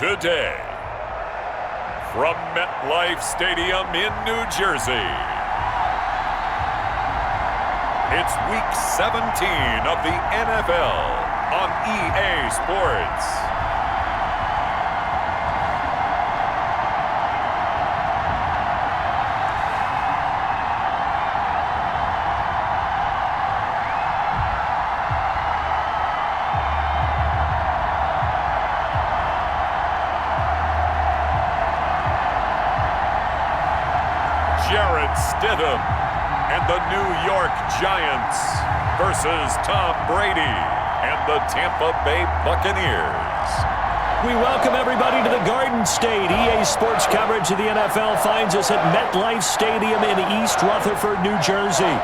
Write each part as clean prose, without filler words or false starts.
Today, from MetLife Stadium in New Jersey, it's Week 17 of the NFL on EA Sports. Jarrett Stidham and the New York Giants versus Tom Brady and the Tampa Bay Buccaneers. We welcome everybody to the Garden State. EA Sports coverage of the NFL finds us at MetLife Stadium in East Rutherford, New Jersey.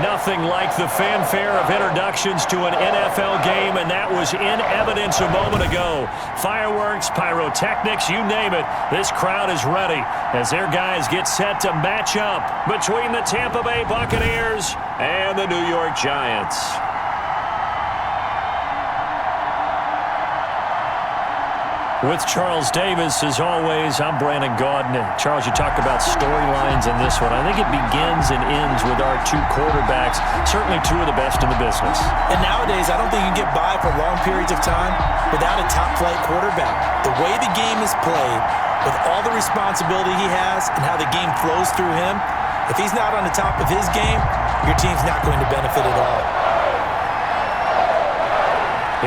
Nothing like the fanfare of introductions to an NFL game, and that was in evidence a moment ago. Fireworks, pyrotechnics, you name it. This crowd is ready as their guys get set to match up between the Tampa Bay Buccaneers and the New York Giants. With Charles Davis, as always, I'm Brandon Gaudin. Charles, you talked about storylines in this one. I think it begins and ends with our two quarterbacks, certainly two of the best in the business. And nowadays, I don't think you can get by for long periods of time without a top-flight quarterback. The way the game is played, with all the responsibility he has and how the game flows through him, if he's not on the top of his game, your team's not going to benefit at all.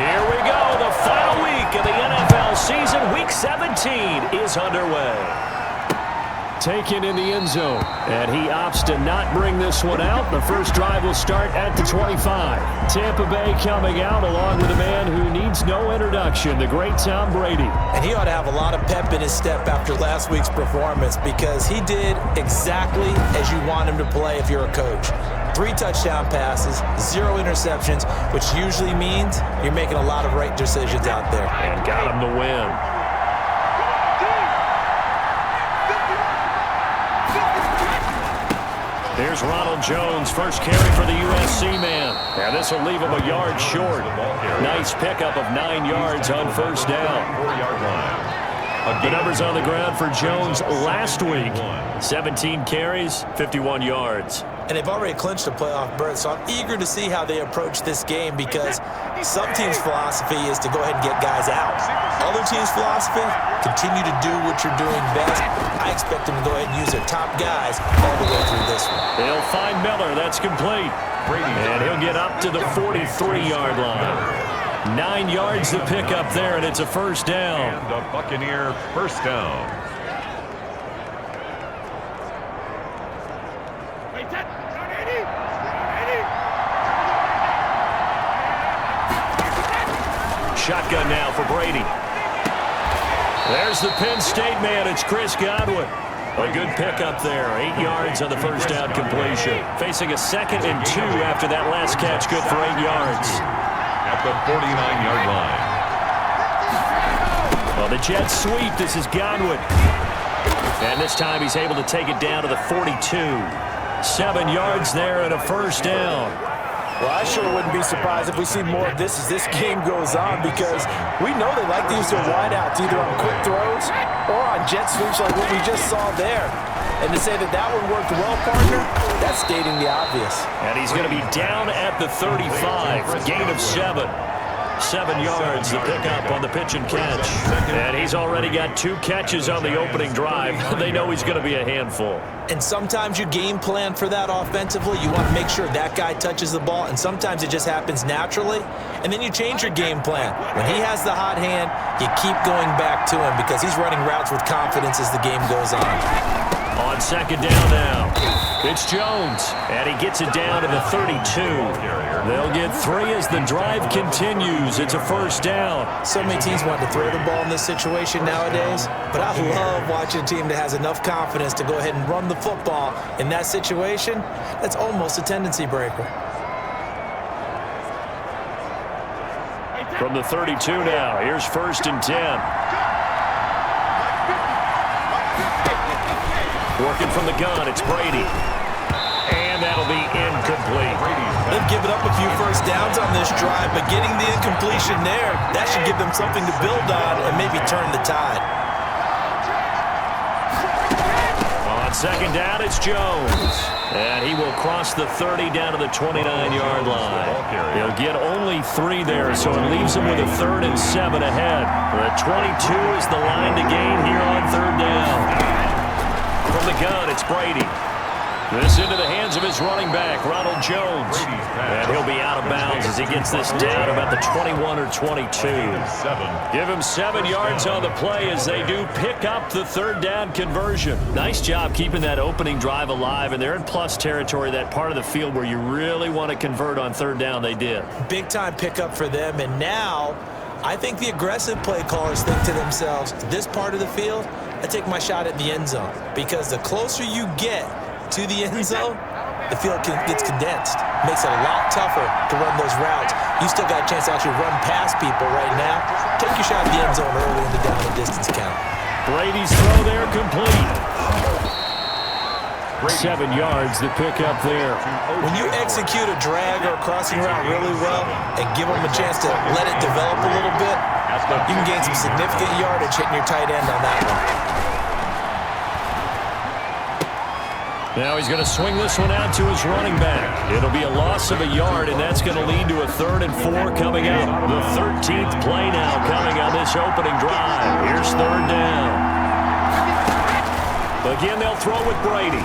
Here we go, the final week of the NFL season. Week 17 is underway. Taken in the end zone, and he opts to not bring this one out. The first drive will start at the 25. Tampa Bay coming out along with a man who needs no introduction, the great Tom Brady. And he ought to have a lot of pep in his step after last week's performance, because he did exactly as you want him to play if you're a coach. 3 touchdown passes, 0 interceptions, which usually means you're making a lot of right decisions out there. And got him to win. Here's Ronald Jones, first carry for the USC man. And this will leave him a yard short. Nice pickup of 9 yards on first down. 4-yard line. The numbers on the ground for Jones last week. 17 carries, 51 yards. And they've already clinched a playoff berth, so I'm eager to see how they approach this game, because some teams' philosophy is to go ahead and get guys out. Other teams' philosophy, continue to do what you're doing best. I expect them to go ahead and use their top guys all the way through this one. They'll find Miller. That's complete. And he'll get up to the 43-yard line. 9 yards to pick up there, and it's a first down. And a Buccaneer first down. Shotgun now for Brady. There's the Penn State man. It's Chris Godwin. A good pickup there. 8 yards on the first down completion. Facing a 2nd and 2 after that last catch. Good for 8 yards. At the 49-yard line. Well, the jet sweep. This is Godwin. And this time he's able to take it down to the 42. 7 yards there and a first down. Well, I sure wouldn't be surprised if we see more of this as this game goes on, because we know they like to use their wideouts either on quick throws or on jet sweeps like what we just saw there. And to say that that one worked well, partner, that's stating the obvious. And he's going to be down at the 35. Gain of 7. 7 yards to pick up on the pitch and catch. And he's already got 2 catches on the opening drive. They know he's going to be a handful. And sometimes you game plan for that offensively. You want to make sure that guy touches the ball, and sometimes it just happens naturally. And then you change your game plan. When he has the hot hand, you keep going back to him because he's running routes with confidence as the game goes on. On second down now, it's Jones, and he gets it down to the 32. They'll get 3 as the drive continues. It's a first down. So many teams want to throw the ball in this situation nowadays, but I love watching a team that has enough confidence to go ahead and run the football in that situation. That's almost a tendency breaker. From the 32 now, here's 1st and 10. Working from the gun, it's Brady. And that'll be incomplete. They've given up a few first downs on this drive, but getting the incompletion there, that should give them something to build on and maybe turn the tide. On second down, it's Jones. And he will cross the 30 down to the 29-yard line. He'll get only 3 there, so it leaves him with a 3rd and 7 ahead. The 22 is the line to gain here on 3rd down. From the gun, it's Brady. This into the hands of his running back, Ronald Jones. And he'll be out of bounds as he gets this down about the 21 or 22. Give him 7 yards on the play as they do pick up the 3rd down conversion. Nice job keeping that opening drive alive, and they're in plus territory, that part of the field where you really want to convert on 3rd down. They did. Big-time pickup for them, and now I think the aggressive play callers think to themselves, this part of the field, I take my shot at the end zone, because the closer you get to the end zone, the field gets condensed. Makes it a lot tougher to run those routes. You still got a chance to actually run past people right now. Take your shot at the end zone early in the down and distance count. Brady's throw there complete. 7 yards to pick up there. When you execute a drag or a crossing route really well and give them a chance to let it develop a little bit, you can gain some significant yardage hitting your tight end on that one. Now he's going to swing this one out to his running back. It'll be a loss of a yard, and that's going to lead to a 3rd and 4 coming up. The 13th play now coming on this opening drive. Here's 3rd down. Again, they'll throw with Brady.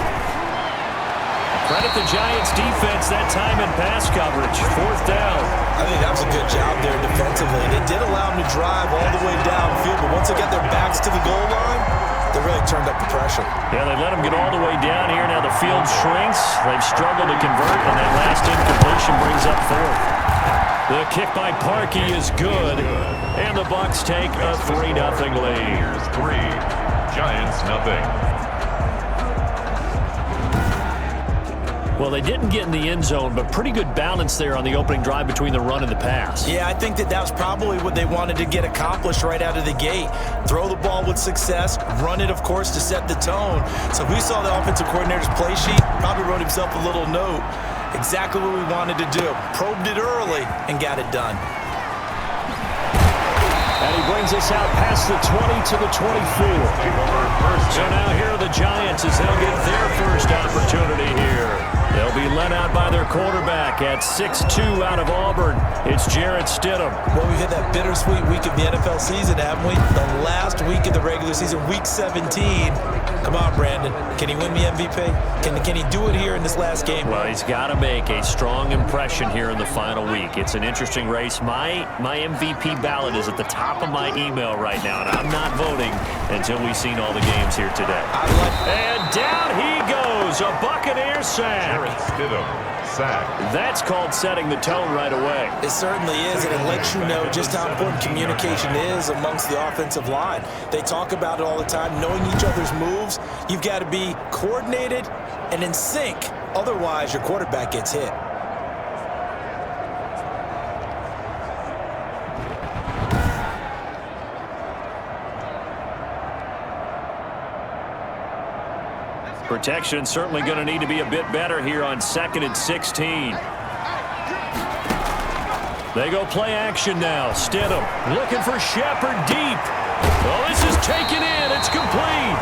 Credit the Giants' defense that time in pass coverage. 4th down. I think that was a good job there defensively. They did allow them to drive all the way downfield, but once they got their backs to the goal line, they really turned up the pressure. Yeah, they let them get all the way down here. Now the field shrinks. They've struggled to convert, and that last incompletion brings up 4th. The kick by Parkey is good, and the Bucs take a 3-0 lead. Here's 3, Giants nothing. Well, they didn't get in the end zone, but pretty good balance there on the opening drive between the run and the pass. Yeah, I think that was probably what they wanted to get accomplished right out of the gate. Throw the ball with success, run it, of course, to set the tone. So if we saw the offensive coordinator's play sheet, probably wrote himself a little note. Exactly what we wanted to do. Probed it early and got it done. And he brings us out past the 20 to the 24. So now here are the Giants as they'll get their first opportunity here. They'll be led out by their quarterback at 6'2" out of Auburn. It's Jarrett Stidham. Well, we had that bittersweet week of the NFL season, haven't we? The last week of the regular season, week 17. Come on, Brandon. Can he win the MVP? Can he do it here in this last game? Well, he's got to make a strong impression here in the final week. It's an interesting race. My MVP ballot is at the top of my email right now, and I'm not voting until we've seen all the games here today. And down he goes, a Buccaneers sack. Stidham, sack. That's called setting the tone right away. It certainly is, and it lets you know just how important communication is amongst the offensive line. They talk about it all the time, knowing each other's moves. You've got to be coordinated and in sync. Otherwise, your quarterback gets hit. Protection certainly going to need to be a bit better here on 2nd and 16. They go play action now. Stidham looking for Shepard deep. Well, this is taken in. It's complete.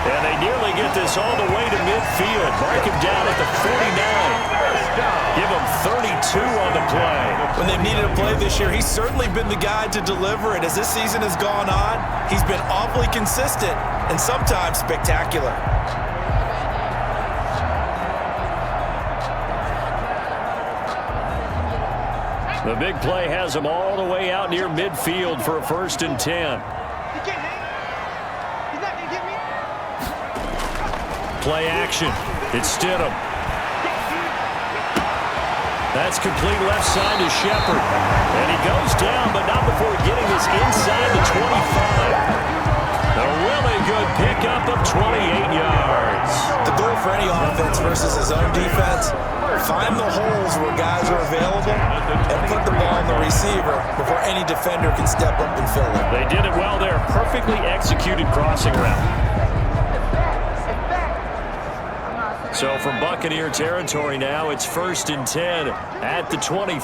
And they nearly get this all the way to midfield. Mark him down at the 49. Give him 32 on the play. When they've needed a play this year, he's certainly been the guy to deliver it. As this season has gone on, he's been awfully consistent and sometimes spectacular. The big play has him all the way out near midfield for a 1st and 10. Play action. It's Stidham. That's complete left side to Shepard. And he goes down, but not before getting this inside the 25. A really good pickup of 28 yards. The goal for any offense versus his own defense, find the holes where guys are available and put the ball on the receiver before any defender can step up and fill it. They did it well there. Perfectly executed crossing route. So from Buccaneer territory now, it's 1st and 10 at the 23.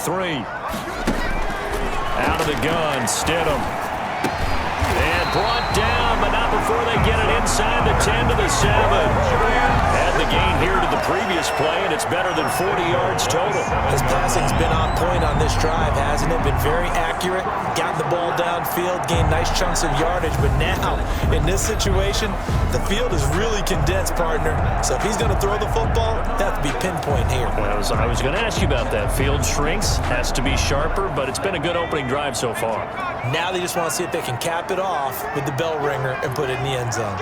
Out of the gun, Stidham. And brought down, but not before they get it inside the 10 to the 7. And the gain here to the previous play, and it's better than 40 yards total. His passing's been on point on this drive, hasn't it? Been very accurate, gotten the ball downfield, gained nice chunks of yardage. But now, in this situation, the field is really condensed, partner. So if he's going to throw the football, it has to be pinpoint here. I was going to ask you about that. Field shrinks, has to be sharper, but it's been a good opening drive so far. Now they just want to see if they can cap it off with the bell ringer and put it in the end zone.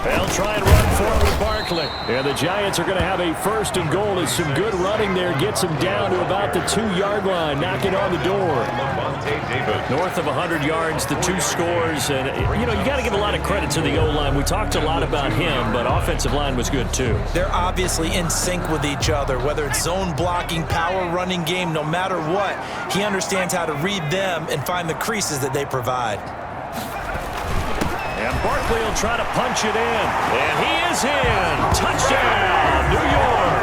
They'll try and run forward Barkley. And the Giants are going to have a 1st and goal as some good running there gets them down to about the 2-yard line, knocking on the door. North of 100 yards, the 2 scores. And, you know, you got to give a lot of credit to the O-line. We talked a lot about him, but offensive line was good too. They're obviously in sync with each other, whether it's zone blocking, power running game, no matter what. He understands how to read them and find the creases that they provide. And Barkley will try to punch it in. And he is in. Touchdown, New York.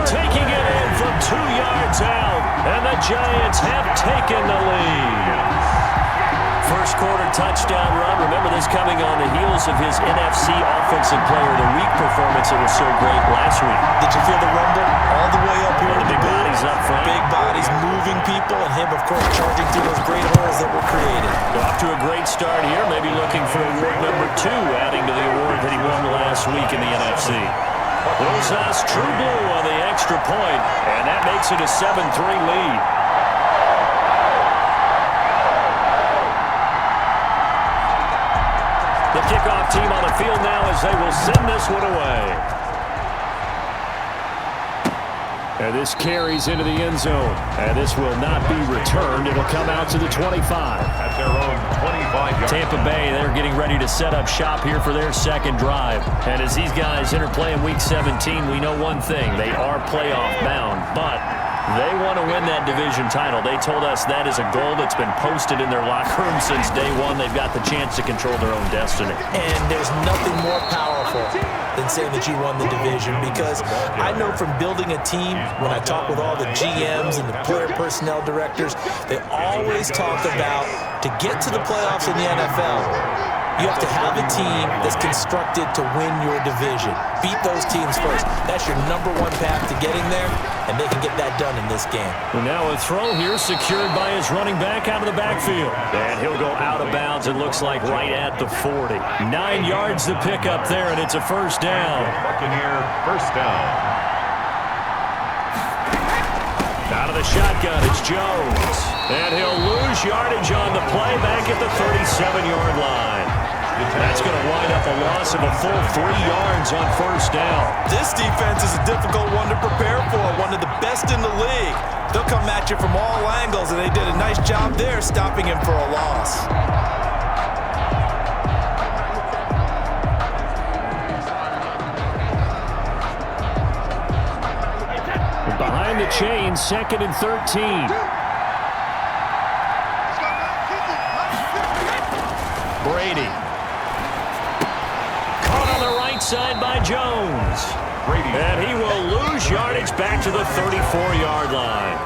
Taking it in from 2 yards out. And the Giants have taken the lead. First quarter touchdown run. Remember this coming on the heels of his NFC Offensive Player of the Week performance that was so great last week. Did you feel the rumble all the way up here? The big bodies up front. Big bodies moving people, and him, of course, charging through those great holes that were created. Off to a great start here, maybe looking for award number 2, adding to the award that he won last week in the NFC. Rosas true blue on the extra point, and that makes it a 7-3 lead. The kickoff team on the field now as they will send this one away. And this carries into the end zone. And this will not be returned. It'll come out to the 25. At their own 25-yard. Tampa Bay, they're getting ready to set up shop here for their second drive. And as these guys enter play in Week 17, we know one thing. They are playoff bound, but they want to win that division title. They told us that is a goal that's been posted in their locker room since day one. They've got the chance to control their own destiny. And there's nothing more powerful than saying that you won the division, because I know from building a team, when I talk with all the GMs and the player personnel directors, they always talk about to get to the playoffs in the NFL, you have to have a team that's constructed to win your division. Beat those teams first. That's your number 1 path to getting there, and they can get that done in this game. Well, now a throw here secured by his running back out of the backfield. And he'll go out of bounds, it looks like, right at the 40. 9 yards to pick up there, and it's a first down. Buccaneer first down. Out of the shotgun, it's Jones. And he'll lose yardage on the play back at the 37-yard line. That's going to wind up a loss of a full 3 yards on first down. This defense is a difficult one to prepare for, one of the best in the league. They'll come at you from all angles, and they did a nice job there stopping him for a loss. Behind the chain, 2nd and 13. Brady. Caught on the right side by Jones. Brady. And he will lose yardage back to the 34-yard line.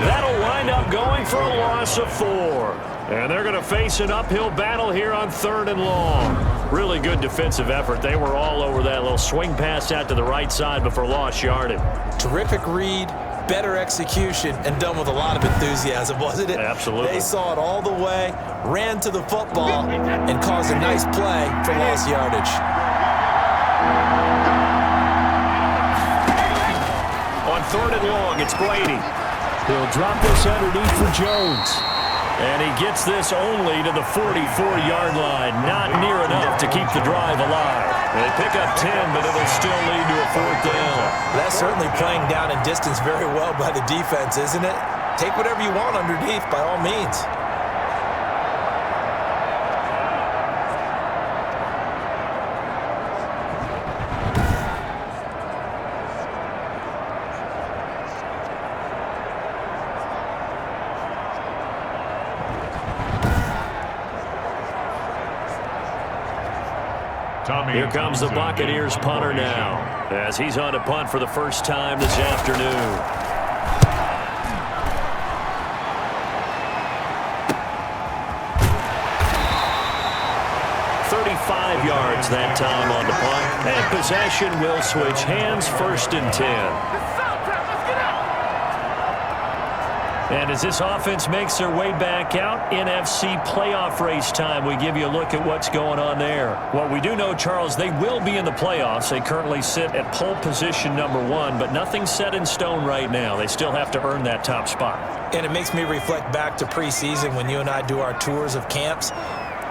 That'll wind up going for a loss of 4. And they're going to face an uphill battle here on 3rd and long. Really good defensive effort. They were all over that little swing pass out to the right side before lost yardage. Terrific read, better execution, and done with a lot of enthusiasm, wasn't it? Absolutely. They saw it all the way, ran to the football, and caused a nice play for lost yardage. On 3rd and long, it's Brady. He'll drop this underneath for Jones. And he gets this only to the 44-yard line. Not near enough to keep the drive alive. They pick up 10, but it'll still lead to a 4th down. That's certainly playing down in distance very well by the defense, isn't it? Take whatever you want underneath, by all means. Here comes the Buccaneers punter now, as he's on to punt for the first time this afternoon. 35 yards that time on the punt. And possession will switch hands, 1st and 10. And as this offense makes their way back out, NFC playoff race time, we give you a look at what's going on there. What we do know, Charles, they will be in the playoffs. They currently sit at pole position number 1, but nothing's set in stone right now. They still have to earn that top spot. And it makes me reflect back to preseason when you and I do our tours of camps.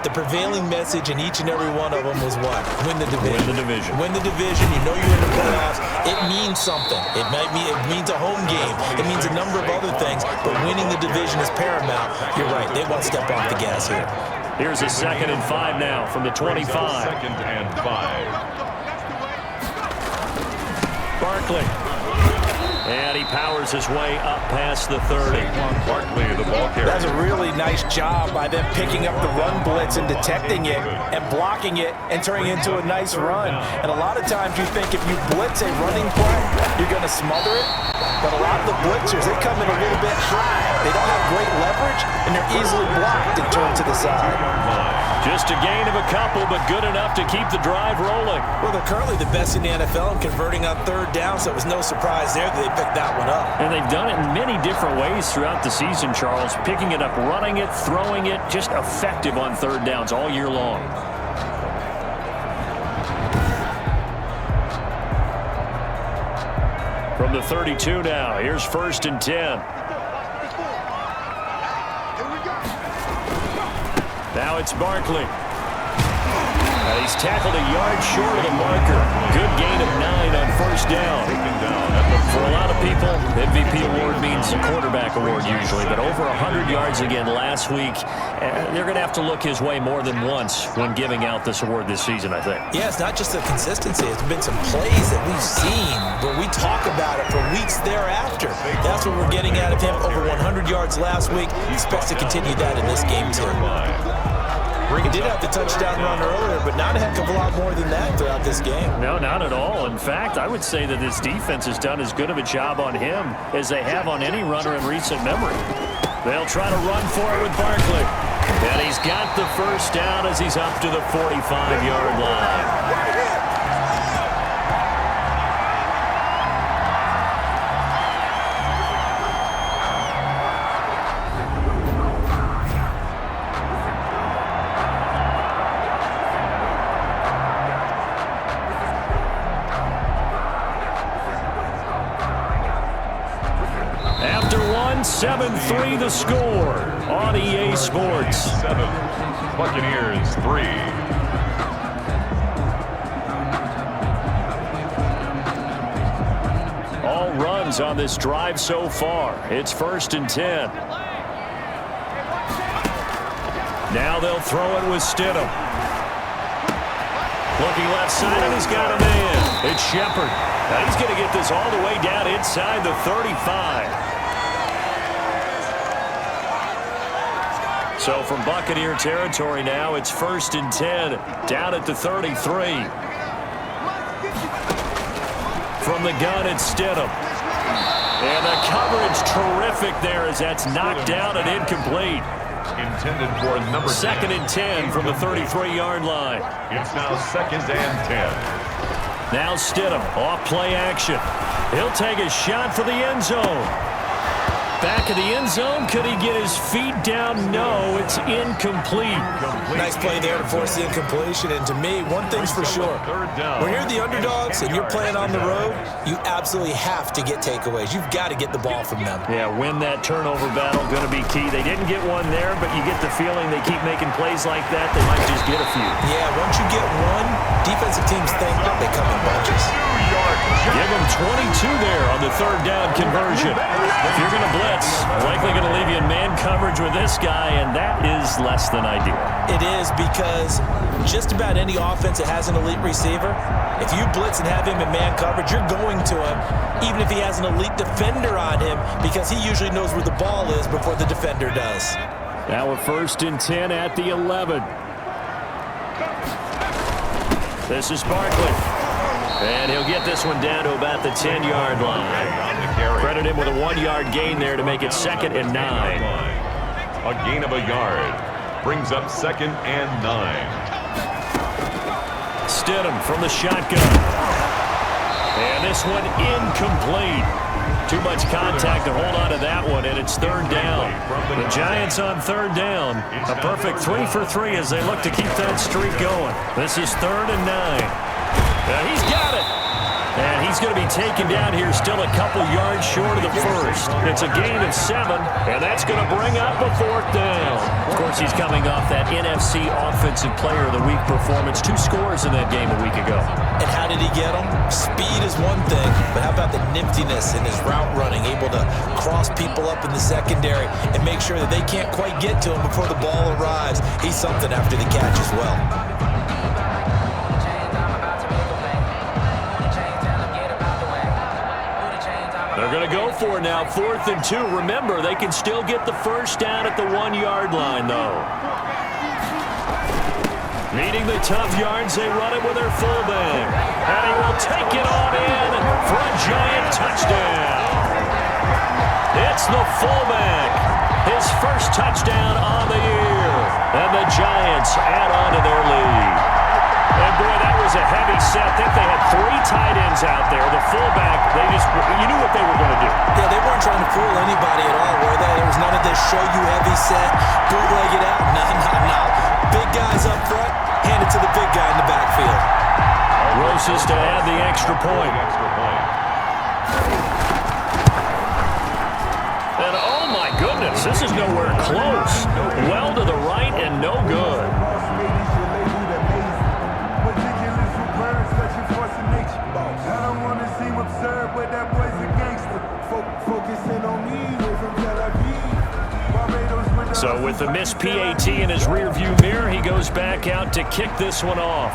The prevailing message in each and every one of them was what? Win the division. Win the division. Win the division. You know you're in the playoffs. It means something. It means a home game. It means a number of other things. But winning the division is paramount. You're right. They won't step off the gas here. Here's a 2nd and 5 now from the 25. 2nd and 5. Barkley. And he powers his way up past the 30. Barkley, the ball carrier. That's a really nice job by them picking up the run blitz and detecting it and blocking it and turning it into a nice run. And a lot of times you think if you blitz a running play, you're going to smother it. But a lot of the blitzers, they come in a little bit high. They don't have great leverage, and they're easily blocked and turned to the side. Just a gain of a couple, but good enough to keep the drive rolling. Well, they're currently the best in the NFL in converting on 3rd down, so it was no surprise there that they picked that one up. And they've done it in many different ways throughout the season, Charles. Picking it up, running it, throwing it, just effective on 3rd downs all year long. From the 32 now, here's 1st and 10. Now it's Barkley. He's tackled a yard short of the marker. Good gain of 9 on 1st down. For a lot of people, MVP award means a quarterback award usually, but over 100 yards again last week. They're going to have to look his way more than once when giving out this award this season, I think. Yeah, it's not just the consistency. It's been some plays that we've seen where we talk about it for weeks thereafter. That's what we're getting out of him. Over 100 yards last week. He expects to continue that in this game, too. He did have the touchdown run earlier, but not a heck of a lot more than that throughout this game. No, not at all. In fact, I would say that this defense has done as good of a job on him as they have on any runner in recent memory. They'll try to run for it with Barkley. And he's got the 1st down as he's up to the 45-yard line. After 7-3 the score on EA Sports. 7, Buccaneers 3. All runs on this drive so far. It's 1st and 10. Now they'll throw it with Stidham. Looking left side, and he's got a man. It's Shepard. Now he's going to get this all the way down inside the 35. So from Buccaneer territory now, it's 1st and 10, down at the 33. From the gun, it's Stidham. And the coverage terrific there as that's knocked down and incomplete. Intended for number 2nd and 10 from the 33-yard line. It's now 2nd and 10. Now Stidham, off play action. He'll take a shot for the end zone. Back of the end zone. Could he get his feet down? No, it's incomplete. Nice play there to force the incompletion. And to me, one thing's for sure. When you're the underdogs and you're playing on the road, you absolutely have to get takeaways. You've got to get the ball from them. Yeah, win that turnover battle, going to be key. They didn't get one there, but you get the feeling they keep making plays like that, they might just get a few. Yeah, once you get one, defensive teams think that they come in bunches. Give them 22 there on the 3rd down conversion. If you're going to blitz, likely going to leave you in man coverage with this guy, and that is less than ideal. It is, because just about any offense that has an elite receiver, if you blitz and have him in man coverage, you're going to him, even if he has an elite defender on him, because he usually knows where the ball is before the defender does. Now we're 1st and 10 at the 11. This is Barkley. And he'll get this one down to about the 10-yard line. Credit him with a 1-yard gain there to make it 2nd and 9. A gain of a yard. Brings up 2nd and 9. Stidham from the shotgun. And this one incomplete. Too much contact to hold on to that one, and it's 3rd down. The Giants on 3rd down. A perfect 3 for 3 as they look to keep that streak going. This is 3rd and 9. He's got it. And he's going to be taken down here still a couple yards short of the first. It's a gain of 7, and that's going to bring up a 4th down. Of course, he's coming off that NFC Offensive Player of the Week performance. 2 scores in that game a week ago. And how did he get them? Speed is one thing, but how about the niftiness in his route running, able to cross people up in the secondary and make sure that they can't quite get to him before the ball arrives. He's something after the catch as well. They're going to go for it now, 4th and 2. Remember, they can still get the first down at the 1-yard line, though. Needing the tough yards, they run it with their fullback. And he will take it on in for a Giant touchdown. It's the fullback. His first touchdown on the year. And the Giants add on to their lead. And, boy, that was a heavy set. I think they had 3 tight ends out there. The fullback, you knew what they were going to do. Yeah, they weren't trying to fool anybody at all, were they? There was none of this show-you-heavy set, bootleg it out. No. Big guys up front, hand it to the big guy in the backfield. Roses to add the extra point. And, oh, my goodness, this is nowhere close. Well to the right and no good. So with the missed PAT in his rearview mirror, he goes back out to kick this one off.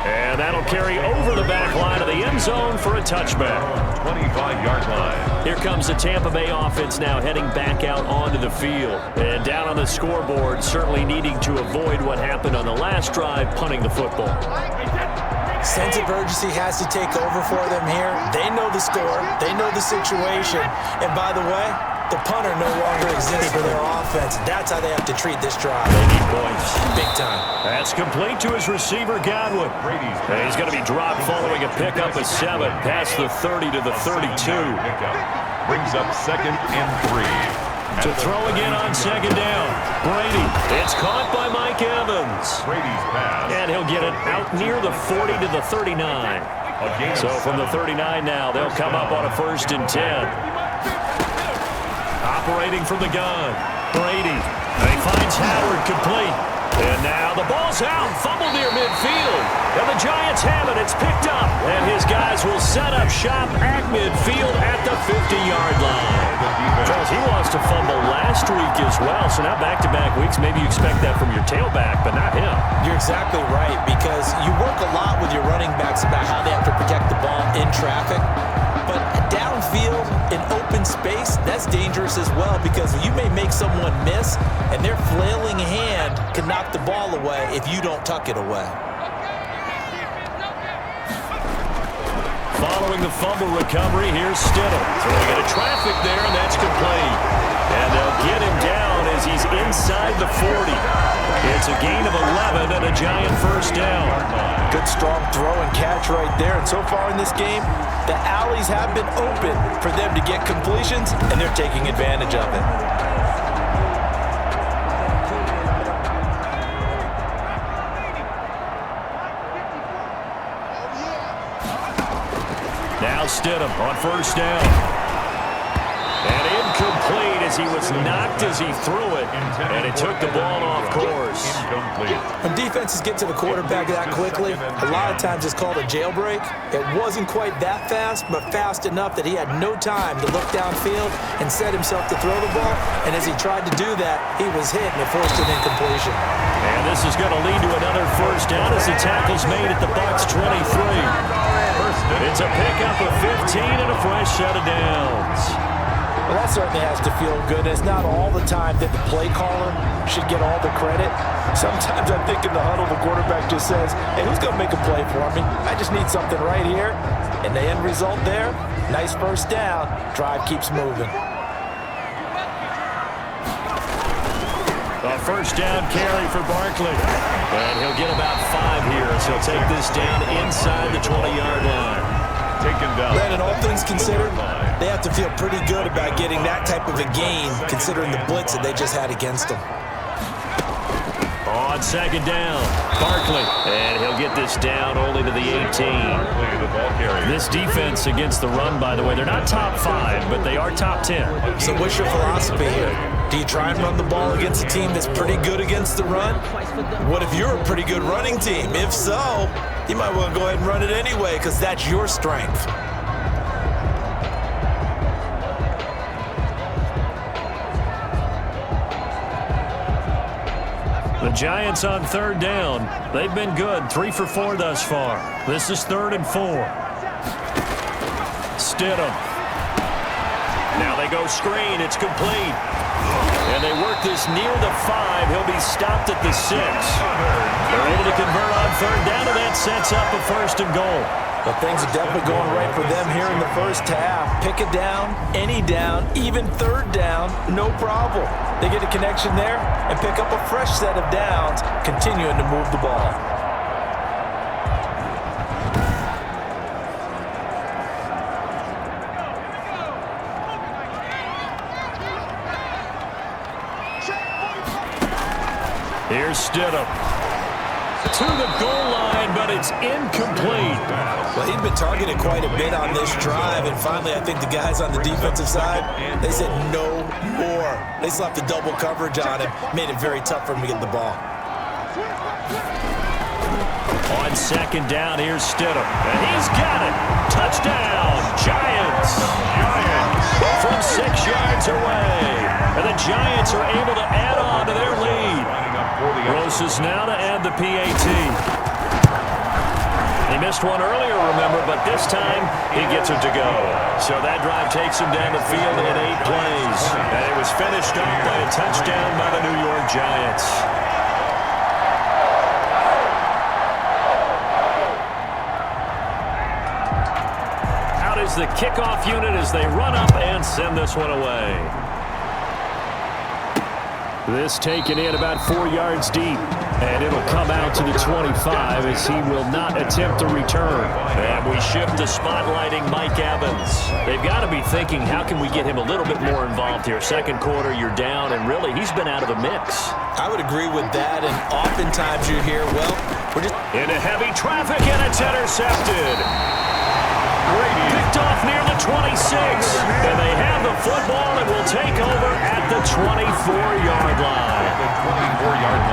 And that'll carry over the back line of the end zone for a touchback. 25-yard line. Here comes the Tampa Bay offense now heading back out onto the field. And down on the scoreboard, certainly needing to avoid what happened on the last drive, punting the football. Sense of urgency has to take over for them here. They know the score. They know the situation. And by the way, the punter no longer exists for their offense. That's how they have to treat this drive. They need points. Big time. That's complete to his receiver, Godwin. And he's going to be dropped following a pickup of 7 past the 30 to the 32. Brings up 2nd and 3. To throw again on 2nd down. Brady. It's caught by Mike Evans. Brady's pass. And he'll get it out near the 40 to the 39. So from the 39 now, they'll come up on a 1st and 10. Operating from the gun. Brady. And he finds Howard complete. And now the ball's out. Fumble near midfield. And the Giants have it. It's picked up. And his guys will set up shop at midfield at the 50-yard line. Charles, he lost a fumble last week as well. So now back-to-back weeks, maybe you expect that from your tailback, but not him. You're exactly right, because you work a lot with your running backs about how they have to protect the ball in traffic. But downfield in open space, that's dangerous as well, because you may make someone miss, and their flailing hand can knock the ball away if you don't tuck it away. Following the fumble recovery, here's Stidham. Throwing into traffic there, and that's complete. And they'll get him down as he's inside the 40. It's a gain of 11 and a Giant first down. Good strong throw and catch right there. And so far in this game, the alleys have been open for them to get completions, and they're taking advantage of it. Now Stidham on first down. And incomplete as he was knocked as he threw it. And it took the ball off course. When defenses get to the quarterback that quickly, a lot of times it's called a jailbreak. It wasn't quite that fast, but fast enough that he had no time to look downfield and set himself to throw the ball. And as he tried to do that, he was hit and it forced an incompletion. And this is going to lead to another first down as the tackle's made at the BUCS 23. It's a pickup of 15 and a fresh set of downs. Well, that certainly has to feel good. It's not all the time that the play caller should get all the credit. Sometimes I think in the huddle, the quarterback just says, hey, who's going to make a play for me? I just need something right here. And the end result there, nice first down. Drive keeps moving. A first down carry for Barkley. And he'll get about 5 here, so he'll take this down inside the 20-yard line. Taken down. Brandon, all things considered, they have to feel pretty good about getting that type of a gain, considering the blitz that they just had against them. On second down, Barkley. And he'll get this down only to the 18. This defense against the run, by the way, they're not top 5, but they are top 10. So what's your philosophy here? Do you try and run the ball against a team that's pretty good against the run? What if you're a pretty good running team? If so, you might want to go ahead and run it anyway because that's your strength. The Giants on third down. They've been good, 3 for 4 thus far. This is 3rd and 4. Stidham. Now they go screen. It's complete. And they work this near the 5. He'll be stopped at the 6. They're able to convert on third down, and that sets up a 1st and goal. But things are definitely going right for them here in the first half. Pick a down, any down, even third down, no problem. They get a connection there and pick up a fresh set of downs, continuing to move the ball. Here's Stidham. To the goal line, but it's incomplete. Well, he'd been targeted quite a bit on this drive, and finally I think the guys on the defensive side, they said no more. They slapped the double coverage on him, made it very tough for him to get the ball. On second down, here's Stidham. And he's got it. Touchdown, Giants. From 6 yards away. And the Giants are able to add on to their lead. Roses now to add the PAT. He missed one earlier, remember, but this time he gets it to go. So that drive takes him down the field in 8 plays. And it was finished off by a touchdown by the New York Giants. Out is the kickoff unit as they run up and send this one away. This taken in about 4 yards deep. And it'll come out to the 25 as he will not attempt to return. And we shift to spotlighting Mike Evans. They've got to be thinking, how can we get him a little bit more involved here? Second quarter, you're down, and really, he's been out of the mix. I would agree with that, and oftentimes you hear, well, we're just... Into heavy traffic, and it's intercepted. BRADY picked off near the 26. And they have the football and will take over at the 24-yard line.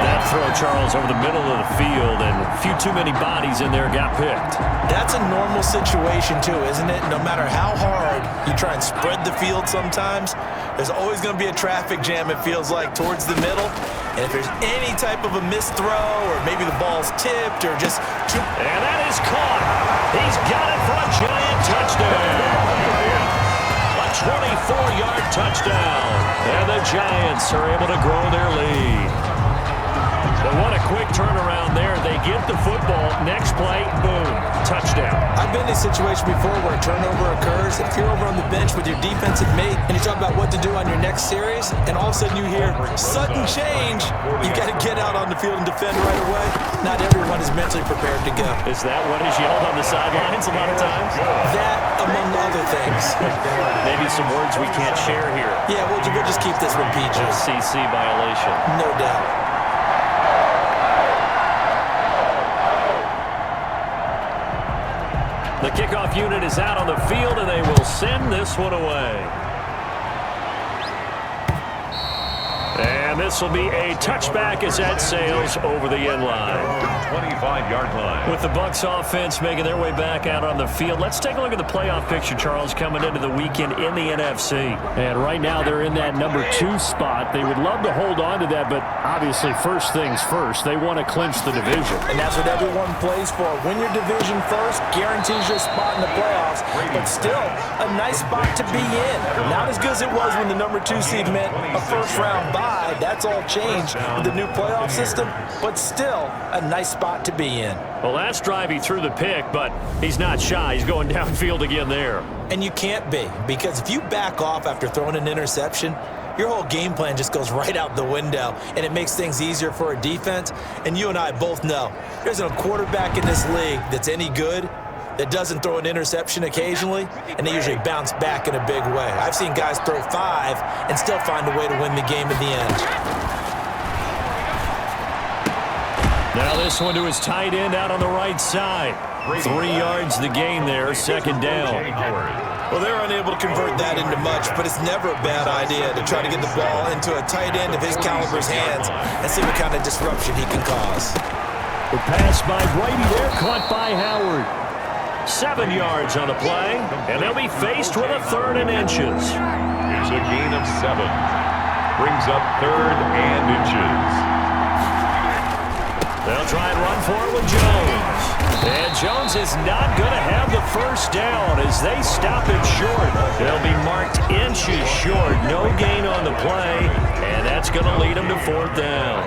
That throw, Charles, over the middle of the field, and a few too many bodies in there got picked. That's a normal situation, too, isn't it? No matter how hard you try and spread the field sometimes, there's always going to be a traffic jam, it feels like, towards the middle. And if there's any type of a missed throw, or maybe the ball's tipped, or just... And that is caught. He's got it for a Giant touchdown. A 24-yard touchdown. And the Giants are able to grow their lead. But what a quick turnaround there. They get the football. Next play, boom, touchdown. I've been in a situation before where a turnover occurs. If you're over on the bench with your defensive mate and you talk about what to do on your next series, and all of a sudden you hear sudden change, you got to get out on the field and defend right away. Not everyone is mentally prepared to go. Is that what is yelled on the sidelines a lot of times? That, among other things. Maybe some words we can't share here. Yeah, we'll just keep this one PG. CC violation. No doubt. The kickoff unit is out on the field, and they will send this one away. And And this will be a touchback as that sails over the end line. 25-yard line. With the BUCS offense making their way back out on the field, let's take a look at the playoff picture, Charles, coming into the weekend in the NFC. And right now they're in that number 2 spot. They would love to hold on to that, but obviously first things first. They want to clinch the division. And that's what everyone plays for. Win your division first, guarantees your spot in the playoffs, but still a nice spot to be in. Not as good as it was when the number 2 seed meant a first-round bye. That's all changed with the new playoff system, but still a nice spot to be in. Well, last drive he threw the pick, but he's not shy. He's going downfield again there. And you can't be, because if you back off after throwing an interception, your whole game plan just goes right out the window, and it makes things easier for a defense. And you and I both know there's a quarterback in this league that's any good that doesn't throw an interception occasionally, and they usually bounce back in a big way. I've seen guys throw 5 and still find a way to win the game at the end. Now this one to his tight end out on the right side. 3 yards the gain there, second down. Well, they're unable to convert that into much, but it's never a bad idea to try to get the ball into a tight end of his caliber's hands and see what kind of disruption he can cause. The pass by Brady there, caught by Howard. 7 yards on the play, and they'll be faced with a 3rd and inches. Here's a gain of 7. Brings up 3rd and inches. They'll try and run for it with Jones. And Jones is not going to have the first down as they stop him short. They'll be marked inches short. No gain on the play, and that's going to lead them to 4th down.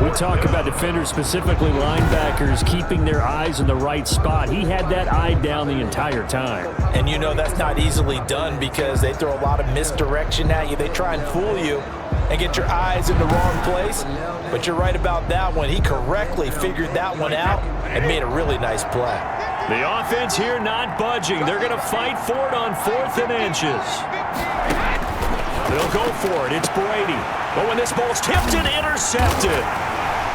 We talk about defenders, specifically linebackers, keeping their eyes in the right spot. He had that eye down the entire time. And you know that's not easily done because they throw a lot of misdirection at you. They try and fool you and get your eyes in the wrong place. But you're right about that one. He correctly figured that one out and made a really nice play. The offense here not budging. They're going to fight for it on 4th and inches. They'll go for it. It's Brady. But when this ball's tipped and intercepted,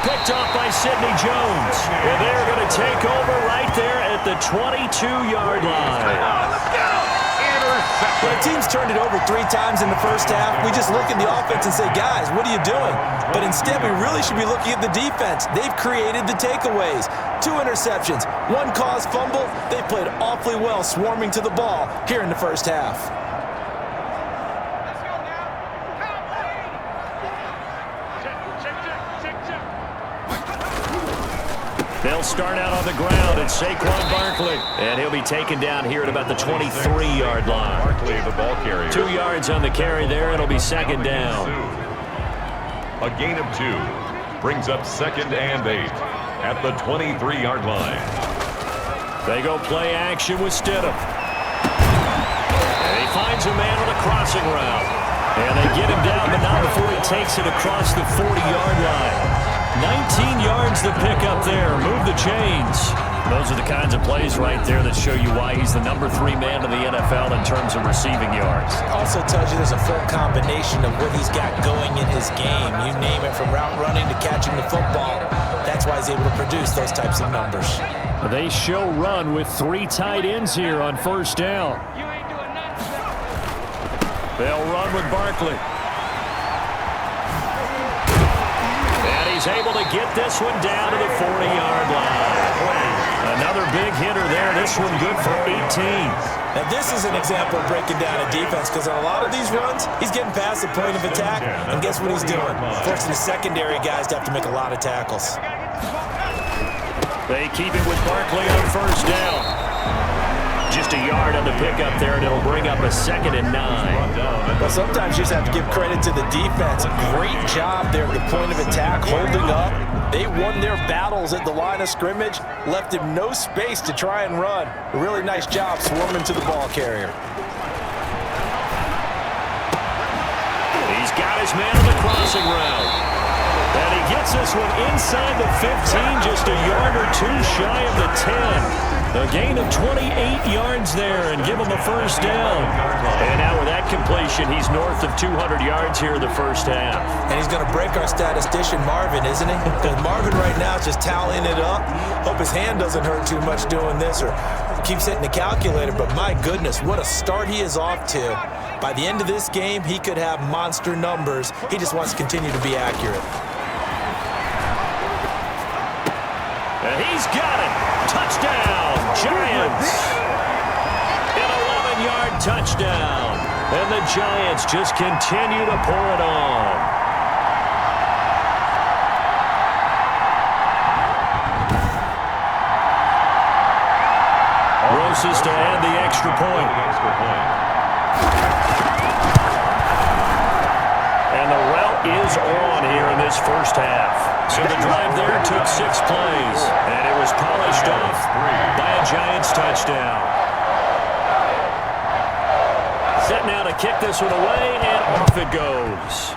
picked off by Sidney Jones. And they're going to take over right there at the 22-yard line. When a team's turned it over 3 times in the first half, we just look at the offense and say, guys, what are you doing? But instead, we really should be looking at the defense. They've created the takeaways. 2 interceptions, 1 caused fumble. They played awfully well swarming to the ball here in the first half. They'll start out on the ground. It's Saquon Barkley. And he'll be taken down here at about the 23-yard line. Barkley, the ball carrier. 2 yards on the carry there. It'll be 2nd down. A gain of 2. Brings up 2nd and 8 at the 23-yard line. They go play action with Stidham. And he finds a man on a crossing route. And they get him down, but not before he takes it across the 40-yard line. 19 yards to pick up there. Move the chains. Those are the kinds of plays right there that show you why he's the number 3 man in the NFL in terms of receiving yards. Also tells you there's a full combination of what he's got going in his game. You name it, from route running to catching the football. That's why he's able to produce those types of numbers. They show run with 3 tight ends here on 1st down. They'll run with Barkley. He's able to get this one down to the 40-yard line. Another big hitter there. This one good for 18. Now, this is an example of breaking down a defense, because on a lot of these runs, he's getting past the point of attack, and guess what he's doing? Forcing the secondary guys to have to make a lot of tackles. They keep it with Barkley on 1st down. Just a yard on the pickup there, and it'll bring up a 2nd and 9. But sometimes you just have to give credit to the defense. Great job there at the point of attack, holding up. They won their battles at the line of scrimmage, left him no space to try and run. A really nice job swarming to the ball carrier. He's got his man on the crossing route. And he gets this one inside the 15, just a yard or 2 shy of the 10. A gain of 28 yards there and give him a 1st down. And now with that completion, he's north of 200 yards here in the first half. And he's going to break our statistician Marvin, isn't he? Because Marvin right now is just tallying it up. Hope his hand doesn't hurt too much doing this or keeps hitting the calculator. But my goodness, what a start he is off to. By the end of this game, he could have monster numbers. He just wants to continue to be accurate. And he's got it. Touchdown, Giants. An 11-yard touchdown. And the Giants just continue to pour it on. Roses to add the extra point. And the route is on here in this first half. So the drive there took 6 plays, and it was polished off by a Giants touchdown. Set now to kick this one away, and off it goes.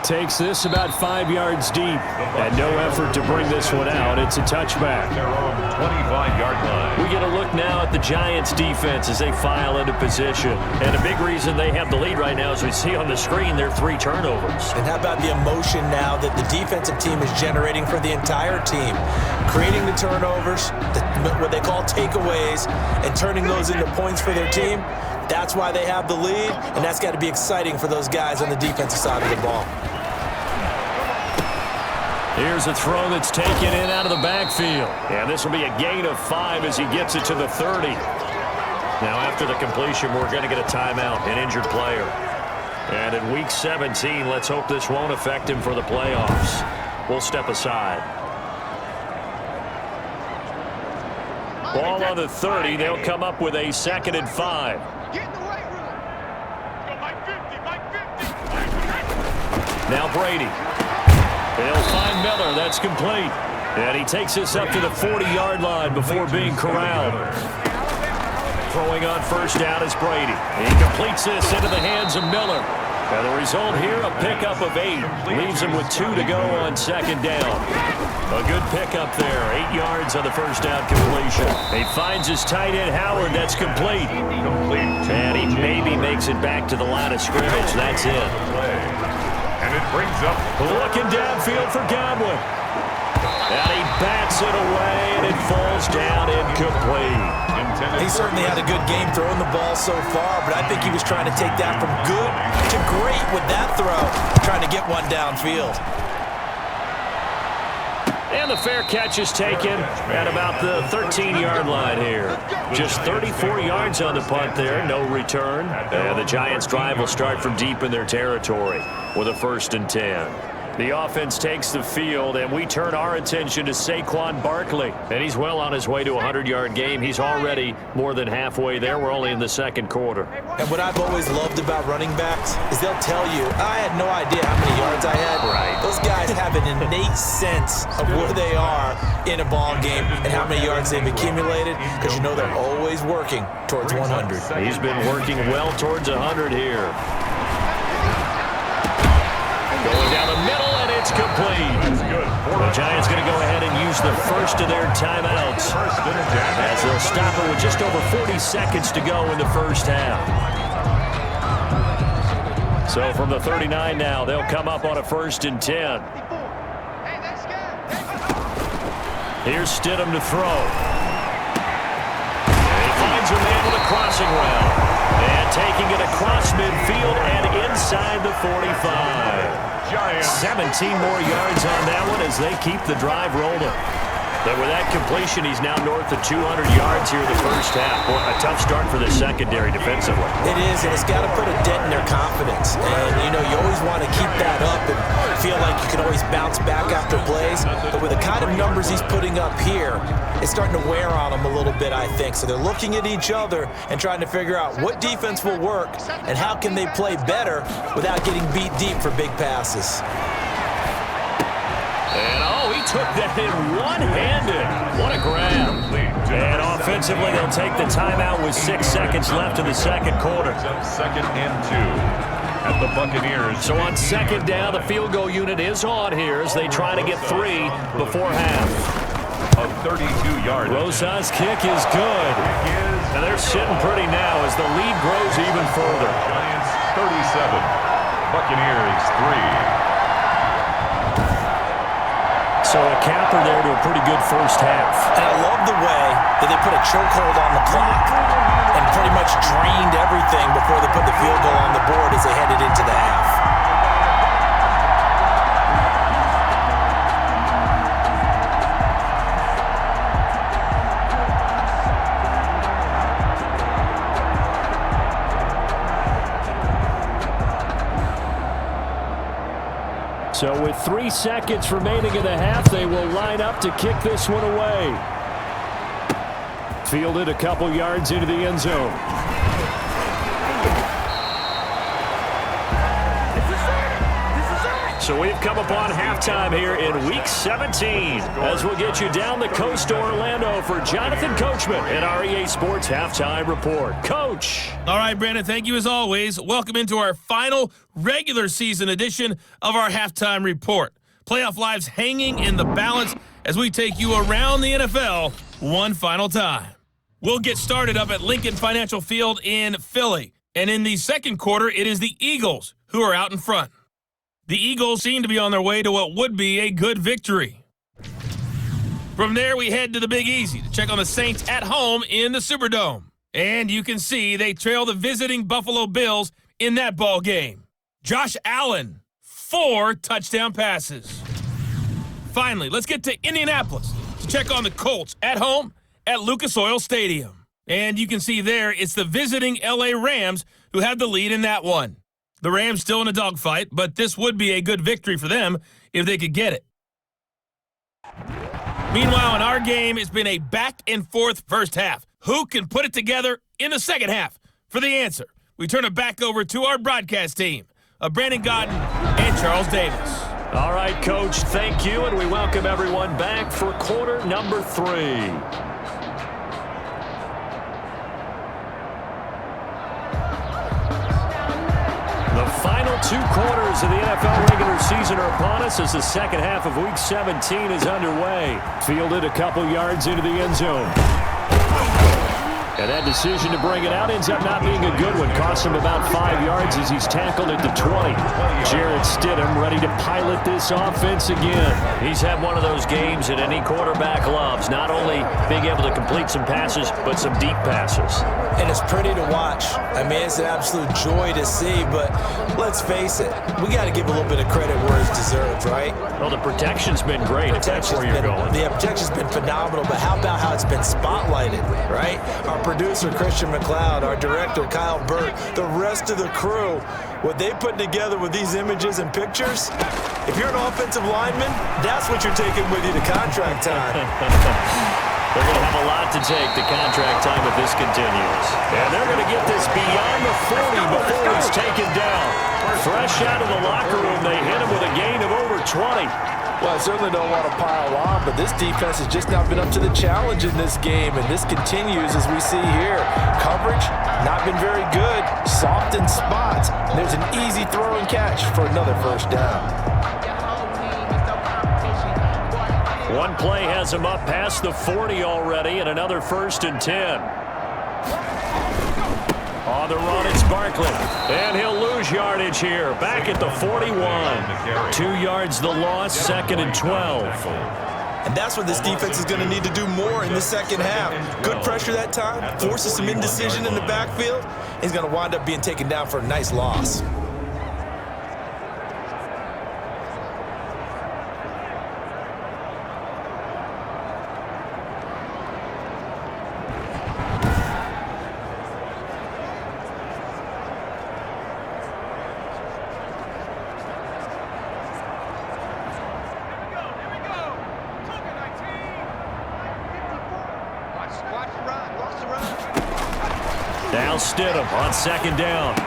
Takes this about 5 yards deep, and no effort to bring this one out. It's a touchback. Their own 25-yard line. We get a look now at the Giants' defense as they file into position. And a big reason they have the lead right now, as we see on the screen, their 3 turnovers. And how about the emotion now that the defensive team is generating for the entire team? Creating the turnovers, what they call takeaways, and turning those into points for their team. That's why they have the lead, and that's got to be exciting for those guys on the defensive side of the ball. Here's a throw that's taken in out of the backfield. And this will be a gain of 5 as he gets it to the 30. Now after the completion, we're going to get a timeout, an injured player. And in Week 17, let's hope this won't affect him for the playoffs. We'll step aside. Ball on the 30. They'll come up with a 2nd and 5. Now Brady. They'll find Miller. That's complete. And he takes this up to the 40-yard line before being corralled. Throwing on first down is Brady. He completes this into the hands of Miller. And the result here, a pickup of 8. Leaves him with 2 to go on 2nd down. A good pickup there. 8 yards on the first down completion. He finds his tight end, Howard. That's complete. And he maybe makes it back to the line of scrimmage. That's it. And it brings up looking downfield for Godwin. And he bats it away, and it falls down incomplete. He certainly had a good game throwing the ball so far, but I think he was trying to take that from good to great with that throw, trying to get one downfield. And the fair catch is taken at about the 13-yard line here. Just 34 yards on the punt there, no return. And the Giants' drive will start from deep in their territory with a 1st and 10. The offense takes the field, and we turn our attention to Saquon Barkley. And he's well on his way to a 100-yard game. He's already more than halfway there. We're only in the 2nd quarter. And what I've always loved about running backs is they'll tell you, I had no idea how many yards I had. Right. Those guys have an innate sense of where they are in a ball game and how many yards they've accumulated, because you know they're always working towards 100. He's been working well towards 100 here. Going down the middle, and it's complete. The Giants going to go ahead and use the first of their timeouts as they'll stop it with just over 40 seconds to go in the first half. So from the 39 now, they'll come up on a 1st and 10. Here's Stidham to throw. And he finds a man with a crossing route. And taking it across midfield and inside the 45. 17 more yards on that one as they keep the drive rolling. But with that completion, he's now north of 200 yards here in the first half. Boy, a tough start for the secondary defensively. It is, and it's got to put a dent in their confidence. And, you know, you always want to keep that up and feel like you can always bounce back after plays. But with the kind of numbers he's putting up here, it's starting to wear on them a little bit, I think. So they're looking at each other and trying to figure out what defense will work and how can they play better without getting beat deep for big passes. And he took that in one-handed. What a grab. And offensively, they'll take the timeout with 6 seconds left in the 2nd quarter. 2nd and 2 at the Buccaneers. So on 2nd down, the field goal unit is on here as they try to get 3 before half. A 32-yard. Rosa's kick is good. And they're sitting pretty now as the lead grows even further. Giants 37, Buccaneers 3. So a capper there to a pretty good first half. And I love the way that they put a chokehold on the clock. and pretty much drained everything before they put the field goal on the board as they headed into the half. So with 3 seconds remaining in the half, they will line up to kick this one away. Fielded a couple yards into the end zone. So we've come upon halftime here in Week 17 as we'll get you down the coast to Orlando for Jonathan Coachman at our EA Sports Halftime Report. Coach. All right, Brandon, thank you as always. Welcome into our final regular season edition of our Halftime Report. Playoff lives hanging in the balance as we take you around the NFL one final time. We'll get started up at Lincoln Financial Field in Philly. And in the second quarter, it is the Eagles who are out in front. The Eagles seem to be on their way to what would be a good victory. From there, we head to the Big Easy to check on the Saints at home in the Superdome. And you can see they trail the visiting Buffalo Bills in that ball game. Josh Allen, 4 touchdown passes. Finally, let's get to Indianapolis to check on the Colts at home at Lucas Oil Stadium. And you can see there it's the visiting LA Rams who have the lead in that one. The Rams still in a dogfight, but this would be a good victory for them if they could get it. Meanwhile, in our game, it's been a back-and-forth first half. Who can put it together in the second half? For the answer, we turn it back over to our broadcast team of Brandon Godden and Charles Davis. All right, Coach, thank you, and we welcome everyone back for quarter number 3. The final 2 quarters of the NFL regular season are upon us as the second half of Week 17 is underway. Fielded a couple yards into the end zone. And that decision to bring it out ends up not being a good one. Cost him about 5 yards as he's tackled at the 20. JARRETT STIDHAM ready to pilot this offense again. He's had one of those games that any quarterback loves. Not only being able to complete some passes, but some deep passes. And it's pretty to watch. I mean, it's an absolute joy to see, but let's face it, we got to give a little bit of credit where it's deserved, right? Well, the protection's been great, if that's where you're going. The protection's been phenomenal, but how about how it's been spotlighted, right? Our producer, Christian McLeod, our director, Kyle Burt, the rest of the crew, what they put together with these images and pictures, if you're an offensive lineman, that's what you're taking with you to contract time. They're going to have a lot to take to contract time if this continues. And they're going to get this beyond the 40 before he's taken down. Fresh out of the locker room, they hit him with a gain of over 20. Well, I certainly don't want to pile on, but this defense has just not been up to the challenge in this game, and this continues as we see here. Coverage, not been very good. Soft in spots. There's an easy throw and catch for another first down. One play has him up past the 40 already, and another 1st and 10. On the run, it's Barkley. And he'll lose yardage here. Back at the 41. 2 yards the loss, 2nd and 12. And that's what this defense is going to need to do more in the second half. Good pressure that time, forces some indecision in the backfield. He's going to wind up being taken down for a nice loss. Now Stidham on 2nd down.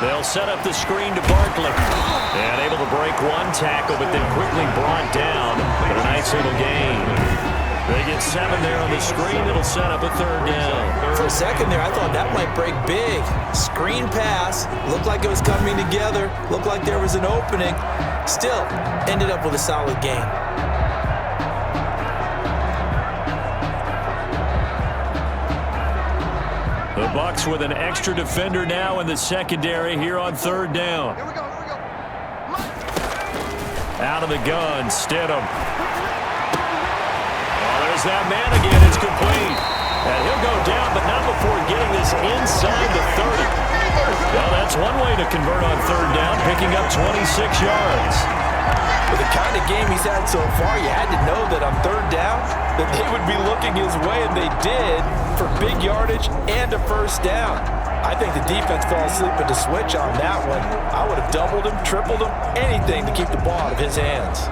They'll set up the screen to Barkley. And able to break one tackle, but then quickly brought down. But a nice little gain. They get 7 there on the screen. It'll set up a 3rd down. For a second there, I thought that might break big. Screen pass. Looked like it was coming together. Looked like there was an opening. Still, ended up with a solid gain. The Bucs with an extra defender now in the secondary here on 3rd down. Here we go. Out of the gun, Stidham. Oh, there's that man again. It's complete. And he'll go down, but not down before getting this inside the 30. Well, that's one way to convert on third down, picking up 26 yards. With the kind of game he's had so far, you had to know that on third down that they would be looking his way, and they did, for big yardage and a first down. I think the defense fell asleep at the switch on that one. I would have doubled him, tripled him, anything to keep the ball out of his hands.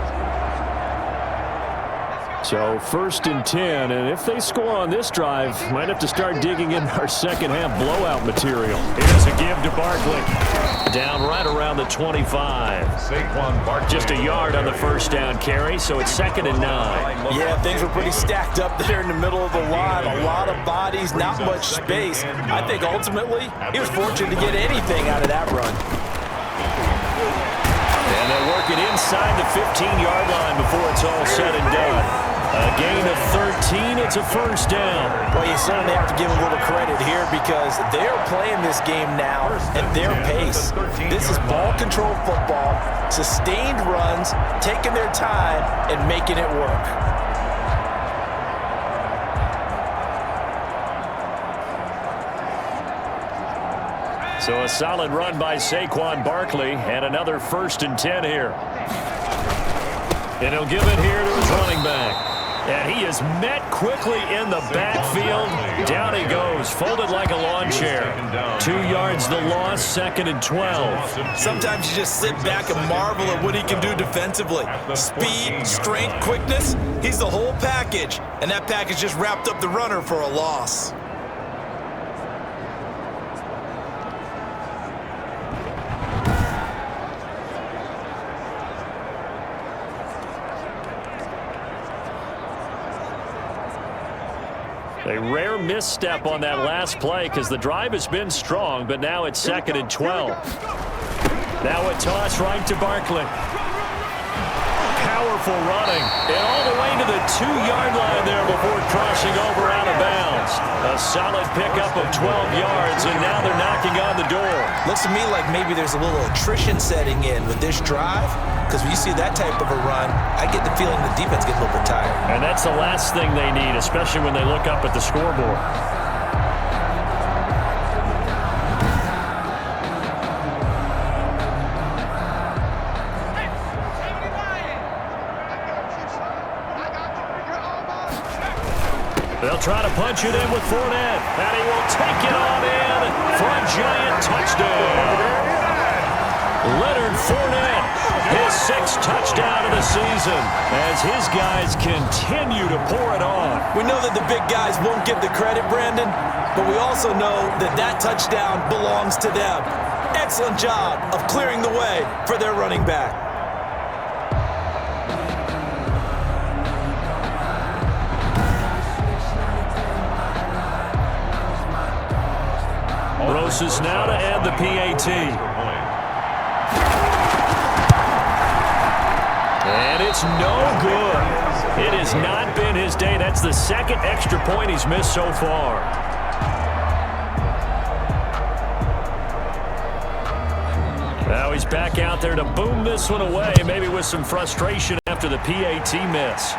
So 1st and 10, and if they score on this drive, might have to start digging in our second half blowout material. Here's a give to Barkley. Down right around the 25. Just a yard on the first down carry, so it's 2nd and 9. Yeah, things were pretty stacked up there in the middle of the line. A lot of bodies, not much space. I think ultimately he was fortunate to get anything out of that run. And they'll work it inside the 15-yard line before it's all said and done. A gain of 13, it's a first down. Well, you certainly have to give a little credit here because they're playing this game now at their pace. This is ball control football, sustained runs, taking their time, and making it work. So a solid run by Saquon Barkley, and another 1st and 10 here. And he'll give it here to his running back. And he is met quickly in the backfield. Down he goes, folded like a lawn chair. 2 yards the loss, 2nd and 12. Sometimes you just sit back and marvel at what he can do defensively. Speed, strength, quickness, he's the whole package. And that package just wrapped up the runner for a loss. A rare misstep on that last play because the drive has been strong, but now it's 2nd and 12. Now a toss right to Barkley. Powerful running. And all the way to the 2-yard line there before crossing over out of bounds. A solid pickup of 12 yards, and now they're knocking on the door. Looks to me like maybe there's a little attrition setting in with this drive. Because when you see that type of a run, I get the feeling the defense gets a little bit tired. And that's the last thing they need, especially when they look up at the scoreboard. They'll try to punch it in with Fournette, and he will take it on in for a Giant touchdown. Leonard Fournette, his 6th touchdown of the season, as his guys continue to pour it on. We know that the big guys won't get the credit, Brandon, but we also know that that touchdown belongs to them. Excellent job of clearing the way for their running back. Roses now to add the PAT. And it's no good. It has not been his day. That's the 2nd extra point he's missed so far. Now he's back out there to boom this one away, maybe with some frustration after the PAT miss.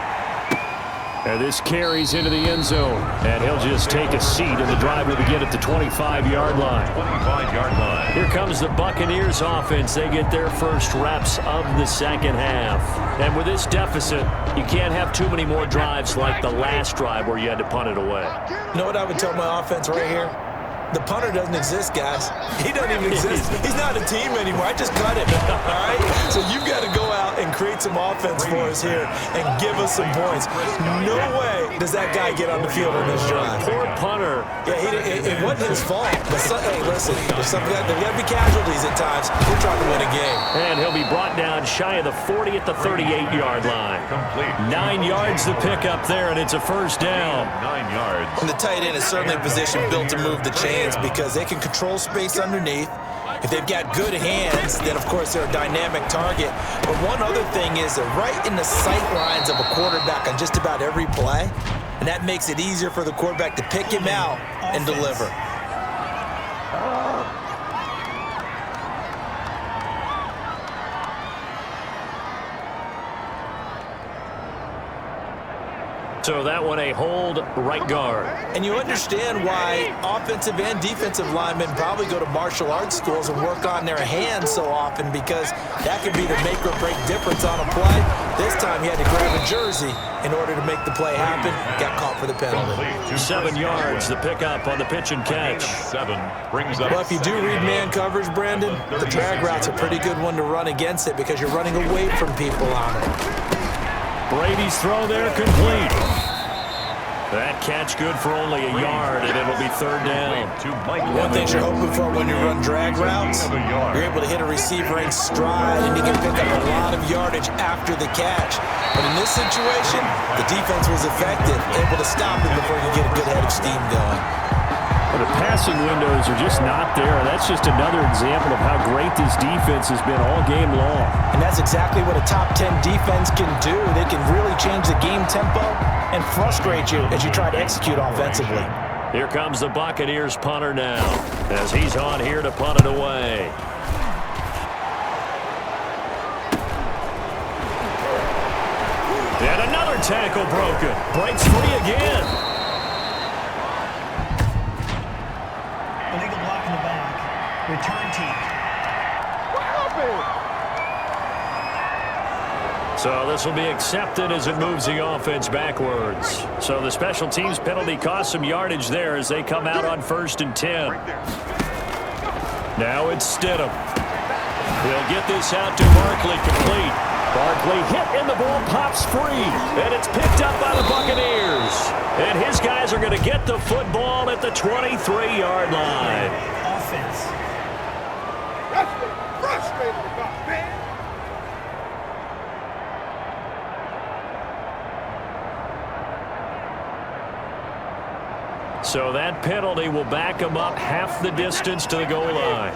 And this carries into the end zone, and he'll just take a seat, and the drive will begin at the 25-yard line. 25-yard line. Here comes the Buccaneers offense. They get their first reps of the second half. And with this deficit, you can't have too many more drives like the last drive where you had to punt it away. You know what I would tell my offense right here? The punter doesn't exist, guys. He doesn't even exist. He's not a team anymore. I just cut him, all right? So you've got to go out and create some offense for us here and give us some points. No way does that guy get on the field on this drive. Poor punter. Yeah, it wasn't his fault. But hey, listen, there's got to be casualties at times. We're trying to win a game. And he'll be brought down shy of the 40 at the 38-yard line. Complete. 9 yards to pick up there, and it's a first down. 9 yards. And the tight end is certainly a position built to move the chains because they can control space underneath. If they've got good hands, then of course they're a dynamic target. But one other thing is they're right in the sight lines of a quarterback on just about every play, and that makes it easier for the quarterback to pick him out and deliver. So that one a hold right guard. And you understand why offensive and defensive linemen probably go to martial arts schools and work on their hands so often, because that could be the make or break difference on a play. This time he had to grab a jersey in order to make the play happen. Got caught for the penalty. 7 yards, the pickup on the pitch and catch. 7 brings up. Well, if you do read man coverage, Brandon, the drag route's a pretty good one to run against it because you're running away from people on it. Brady's throw there complete. That catch good for only a yard, and it'll be 3rd down. One thing you're hoping for when you run drag routes, you're able to hit a receiver in stride, and you can pick up a lot of yardage after the catch. But in this situation, the defense was effective, able to stop it before you get a good head of steam going. Well, the passing windows are just not there. That's just another example of how great this defense has been all game long. And that's exactly what a top 10 defense can do. They can really change the game tempo and frustrate you as you try to execute offensively. Here comes the Buccaneers punter now, as he's on here to punt it away. And another tackle broken. Breaks free again. Illegal block in the back. Return team. So this will be accepted as it moves the offense backwards. So the special teams penalty cost some yardage there as they come out on 1st and 10. Now it's Stidham. He'll get this out to Barkley, complete. Barkley hit and the ball pops free. And it's picked up by the Buccaneers. And his guys are going to get the football at the 23-yard line. Offense. So that penalty will back him up half the distance to the goal line.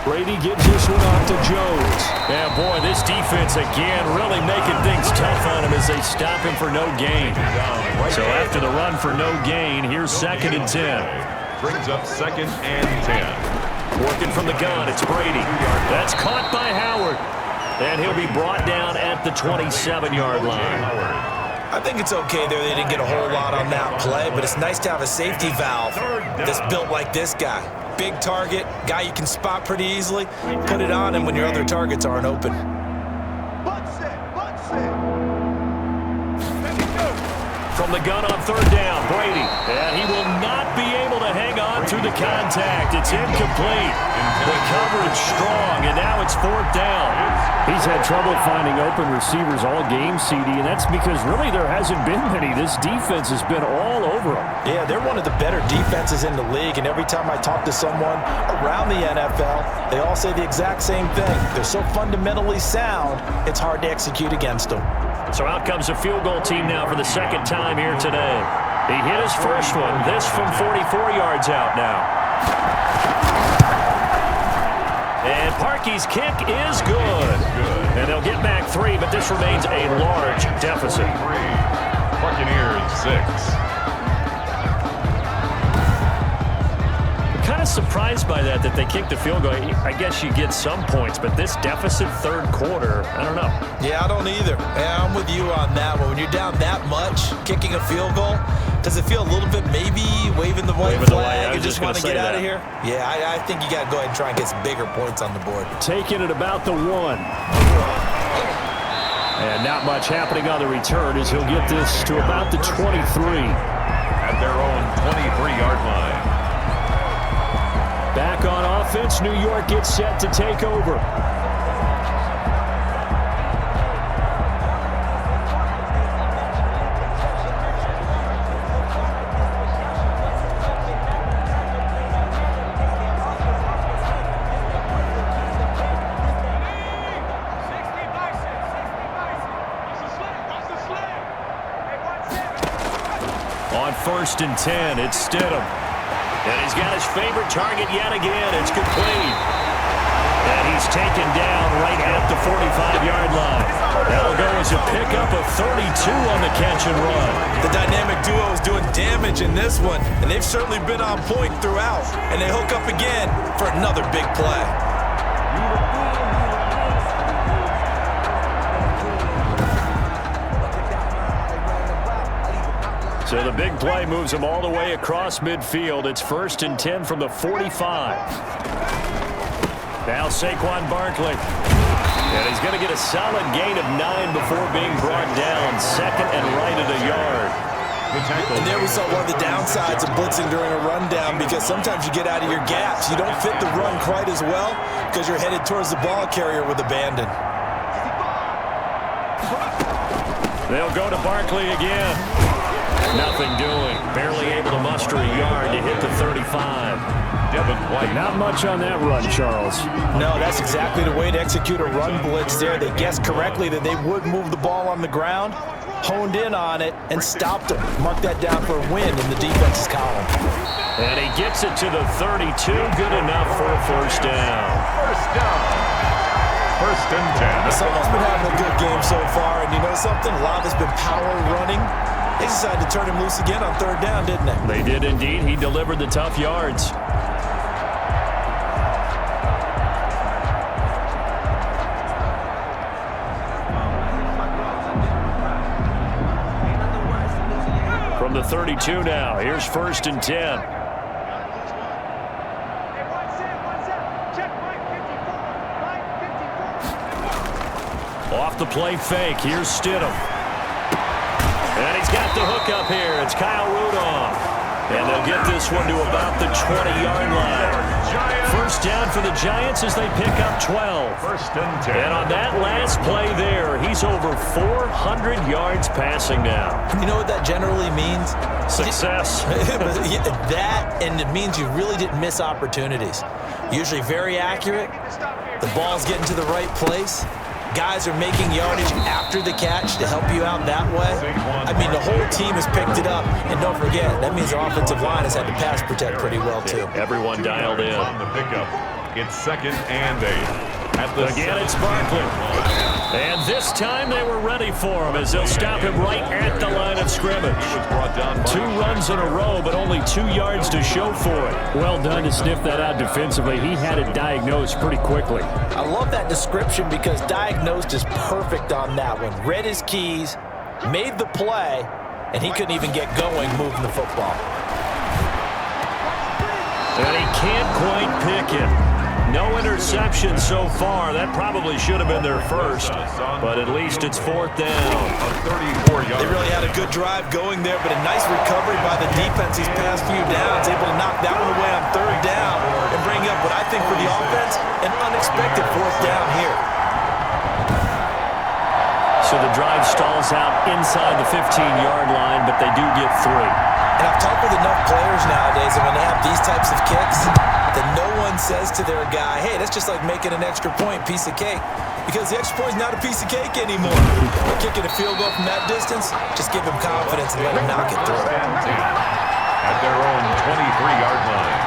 Brady gives this one off to Jones. Yeah, boy, this defense again really making things tough on him as they stop him for no gain. So after the run for no gain, here's 2nd and 10. Brings up 2nd and 10. Working from the gun, it's Brady. That's caught by Howard. And he'll be brought down at the 27-yard line. I think it's okay there. They didn't get a whole lot on that play, but it's nice to have a safety valve that's built like this guy. Big target, guy you can spot pretty easily. Put it on him when your other targets aren't open. From the gun on 3rd down, Brady. And he will not be able to hang on to the contact. It's incomplete. The coverage strong, and now it's 4th down. He's had trouble finding open receivers all game, CD, and that's because really there hasn't been many. This defense has been all over them. Yeah, they're one of the better defenses in the league, and every time I talk to someone around the NFL, they all say the exact same thing. They're so fundamentally sound, it's hard to execute against them. So out comes the field goal team now for the 2nd time here today. He hit his first one, this from 44 yards out now. And Parkey's kick is good. And they'll get back 3, but this remains a large deficit. Buccaneers 6. Kind of surprised by that they kicked the field goal. I guess you get some points, but this deficit 3rd quarter, I don't know. Yeah, I don't either. Yeah, I'm with you on that one. When you're down that much, kicking a field goal, does it feel a little bit maybe waving the white flag and just want to get out of here? Yeah, I think you got to go ahead and try and get some bigger points on the board. Taking it about the 1. And not much happening on the return as he'll get this to about the 23. At their own 23-yard line. Back on offense, New York gets set to take over. On 1st and 10, it's Stidham. And he's got his favorite target yet again. It's complete. And he's taken down right at the 45-yard line. That'll go as a pickup of 32 on the catch and run. The dynamic duo is doing damage in this one, and they've certainly been on point throughout. And they hook up again for another big play. So the big play moves him all the way across midfield. It's 1st and 10 from the 45. Now Saquon Barkley. And he's going to get a solid gain of 9 before being brought down. 2nd and right at a yard. And there we saw one of the downsides of blitzing during a rundown, because sometimes you get out of your gaps. You don't fit the run quite as well because you're headed towards the ball carrier with abandon. They'll go to Barkley again. Nothing doing. Barely able to muster a yard to hit the 35. Not much on that run, Charles. No, that's exactly the way to execute a run blitz there. They guessed correctly that they would move the ball on the ground, honed in on it, and stopped them. Mark that down for a win in the defense's column. And he gets it to the 32. Good enough for a 1st down. 1st and 10. Someone's been having a good game so far, and you know something? A lot has been power running. They decided to turn him loose again on 3rd down, didn't they? They did indeed. He delivered the tough yards. From the 32 now, here's 1st and 10. Off the play fake, here's Stidham. And he's got the hook up here. It's Kyle Rudolph. And they'll get this one to about the 20-yard line. 1st down for the Giants as they pick up 12. 1st and 10. And on that last play there, he's over 400 yards passing now. You know what that generally means? Success. That, and it means you really didn't miss opportunities. Usually very accurate. The ball's getting to the right place. Guys are making yardage after the catch to help you out that way. I mean, the whole team has picked it up. And don't forget, that means the offensive line has had to pass protect pretty well, too. Everyone dialed in. On the pickup, it's 2nd and 8. Again, it's Barkley. And this time they were ready for him as they'll stop him right at the line of scrimmage. 2 runs in a row, but only 2 yards to show for it. Well done to sniff that out defensively. He had it diagnosed pretty quickly. I love that description because diagnosed is perfect on that one. Read his keys, made the play, and he couldn't even get going moving the football. And he can't quite pick it. No interception so far. That probably should have been their first, but at least it's 4th down. They really had a good drive going there, but a nice recovery by the defense these past few downs, able to knock that one away on 3rd down and bring up what I think for the offense, an unexpected 4th down here. So the drive stalls out inside the 15-yard line, but they do get 3. And I've talked with enough players nowadays, and when they have these types of kicks, then no one says to their guy, hey, that's just like making an extra point, piece of cake. Because the extra point is not a piece of cake anymore. They're kicking a field goal from that distance, just give them confidence and let them knock it through. At their own 23-yard line.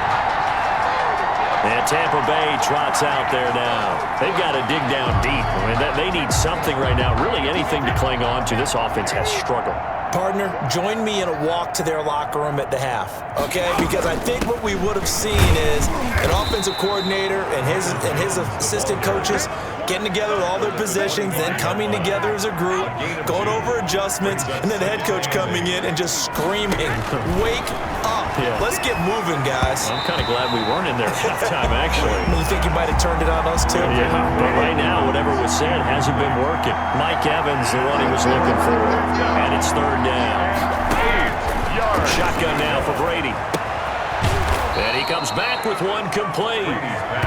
And Tampa Bay trots out there now. They've got to dig down deep. I mean, they need something right now, really anything to cling on to. This offense has struggled. Partner, join me in a walk to their locker room at the half, okay? Because I think what we would have seen is an offensive coordinator and his assistant coaches getting together with all their positions, then coming together as a group, going over adjustments, and then the head coach coming in and just screaming, wake up. Yeah. Let's get moving, guys. I'm kind of glad we weren't in there at halftime, actually. You think you might have turned it on us, too? Yeah, but right now, whatever was said hasn't been working. Mike Evans, the one he was looking for, and it's 3rd down. Shotgun now for Brady. And he comes back with one complete.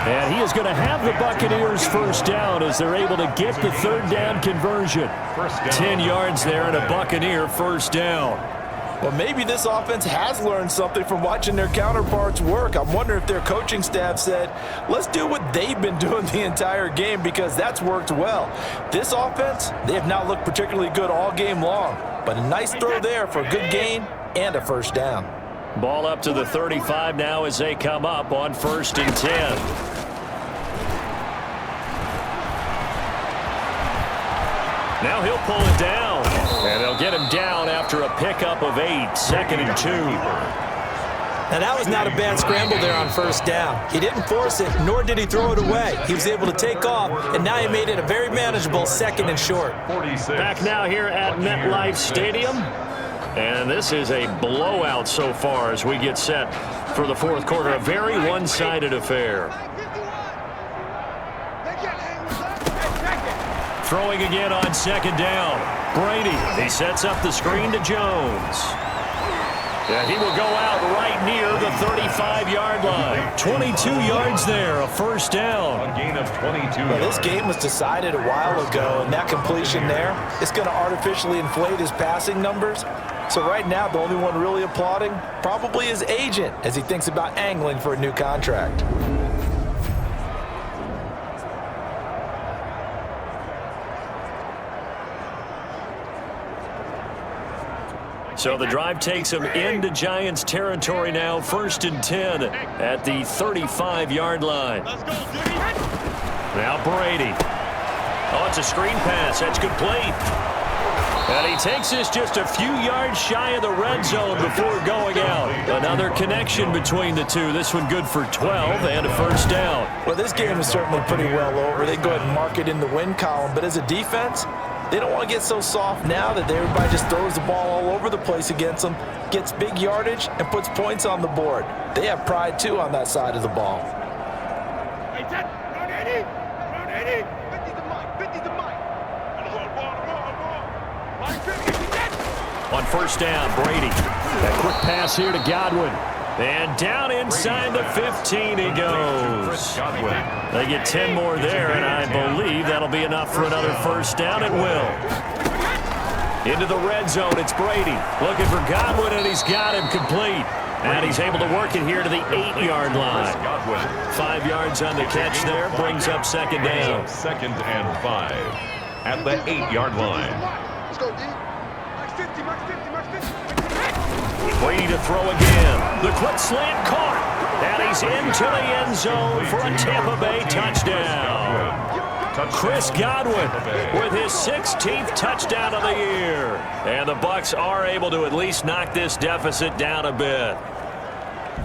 And he is going to have the Buccaneers 1st down as they're able to get the 3rd down conversion. 10 yards there and a Buccaneer 1st down. Well, maybe this offense has learned something from watching their counterparts work. I'm wondering if their coaching staff said, let's do what they've been doing the entire game because that's worked well. This offense, they have not looked particularly good all game long, but a nice throw there for a good gain and a 1st down. Ball up to the 35 now as they come up on 1st and 10. Now he'll pull it down. And they'll get him down after a pickup of 8, 2nd and 2. Now, that was not a bad scramble there on 1st down. He didn't force it, nor did he throw it away. He was able to take off, and now he made it a very manageable 2nd and short. Back now here at MetLife Stadium. And this is a blowout so far as we get set for the fourth quarter. A very one-sided affair. Throwing again on second down. Brady, he sets up the screen to Jones. And he will go out right near the 35-yard line. 22 yards there, a first down. A gain of 22 Well, this yards. game was decided a while ago, and that completion there is going to artificially inflate his passing numbers. So right now, the only one really applauding probably his agent as he thinks about angling for a new contract. So the drive takes him into Giants territory now, 1st and 10 at the 35-yard line. Now Brady. Oh, it's a screen pass. That's complete. And he takes this just a few yards shy of the red zone before going out. Another connection between the two. This one good for 12 and a first down. Well, this game is certainly pretty well over. They go ahead and mark it in the win column. But as a defense, they don't want to get so soft now that everybody just throws the ball all over the place against them, gets big yardage, and puts points on the board. They have pride, too, on that side of the ball. On first down, Brady. That quick pass here to Godwin. And down inside the 15 he goes. They get 10 more there, and I believe that'll be enough for another first down. It will. Into the red zone, it's Brady. Looking for Godwin, and he's got him complete. And he's able to work it here to the 8-yard line. 5 yards on the catch there, brings up second down. 2nd and 5 at the 8-yard line. Let's go, D. Max 50, max 50, max 50. Brady to throw again. The quick slant caught. And he's into the end zone for a Tampa Bay touchdown. Chris Godwin with his 16th touchdown of the year. And the Bucs are able to at least knock this deficit down a bit.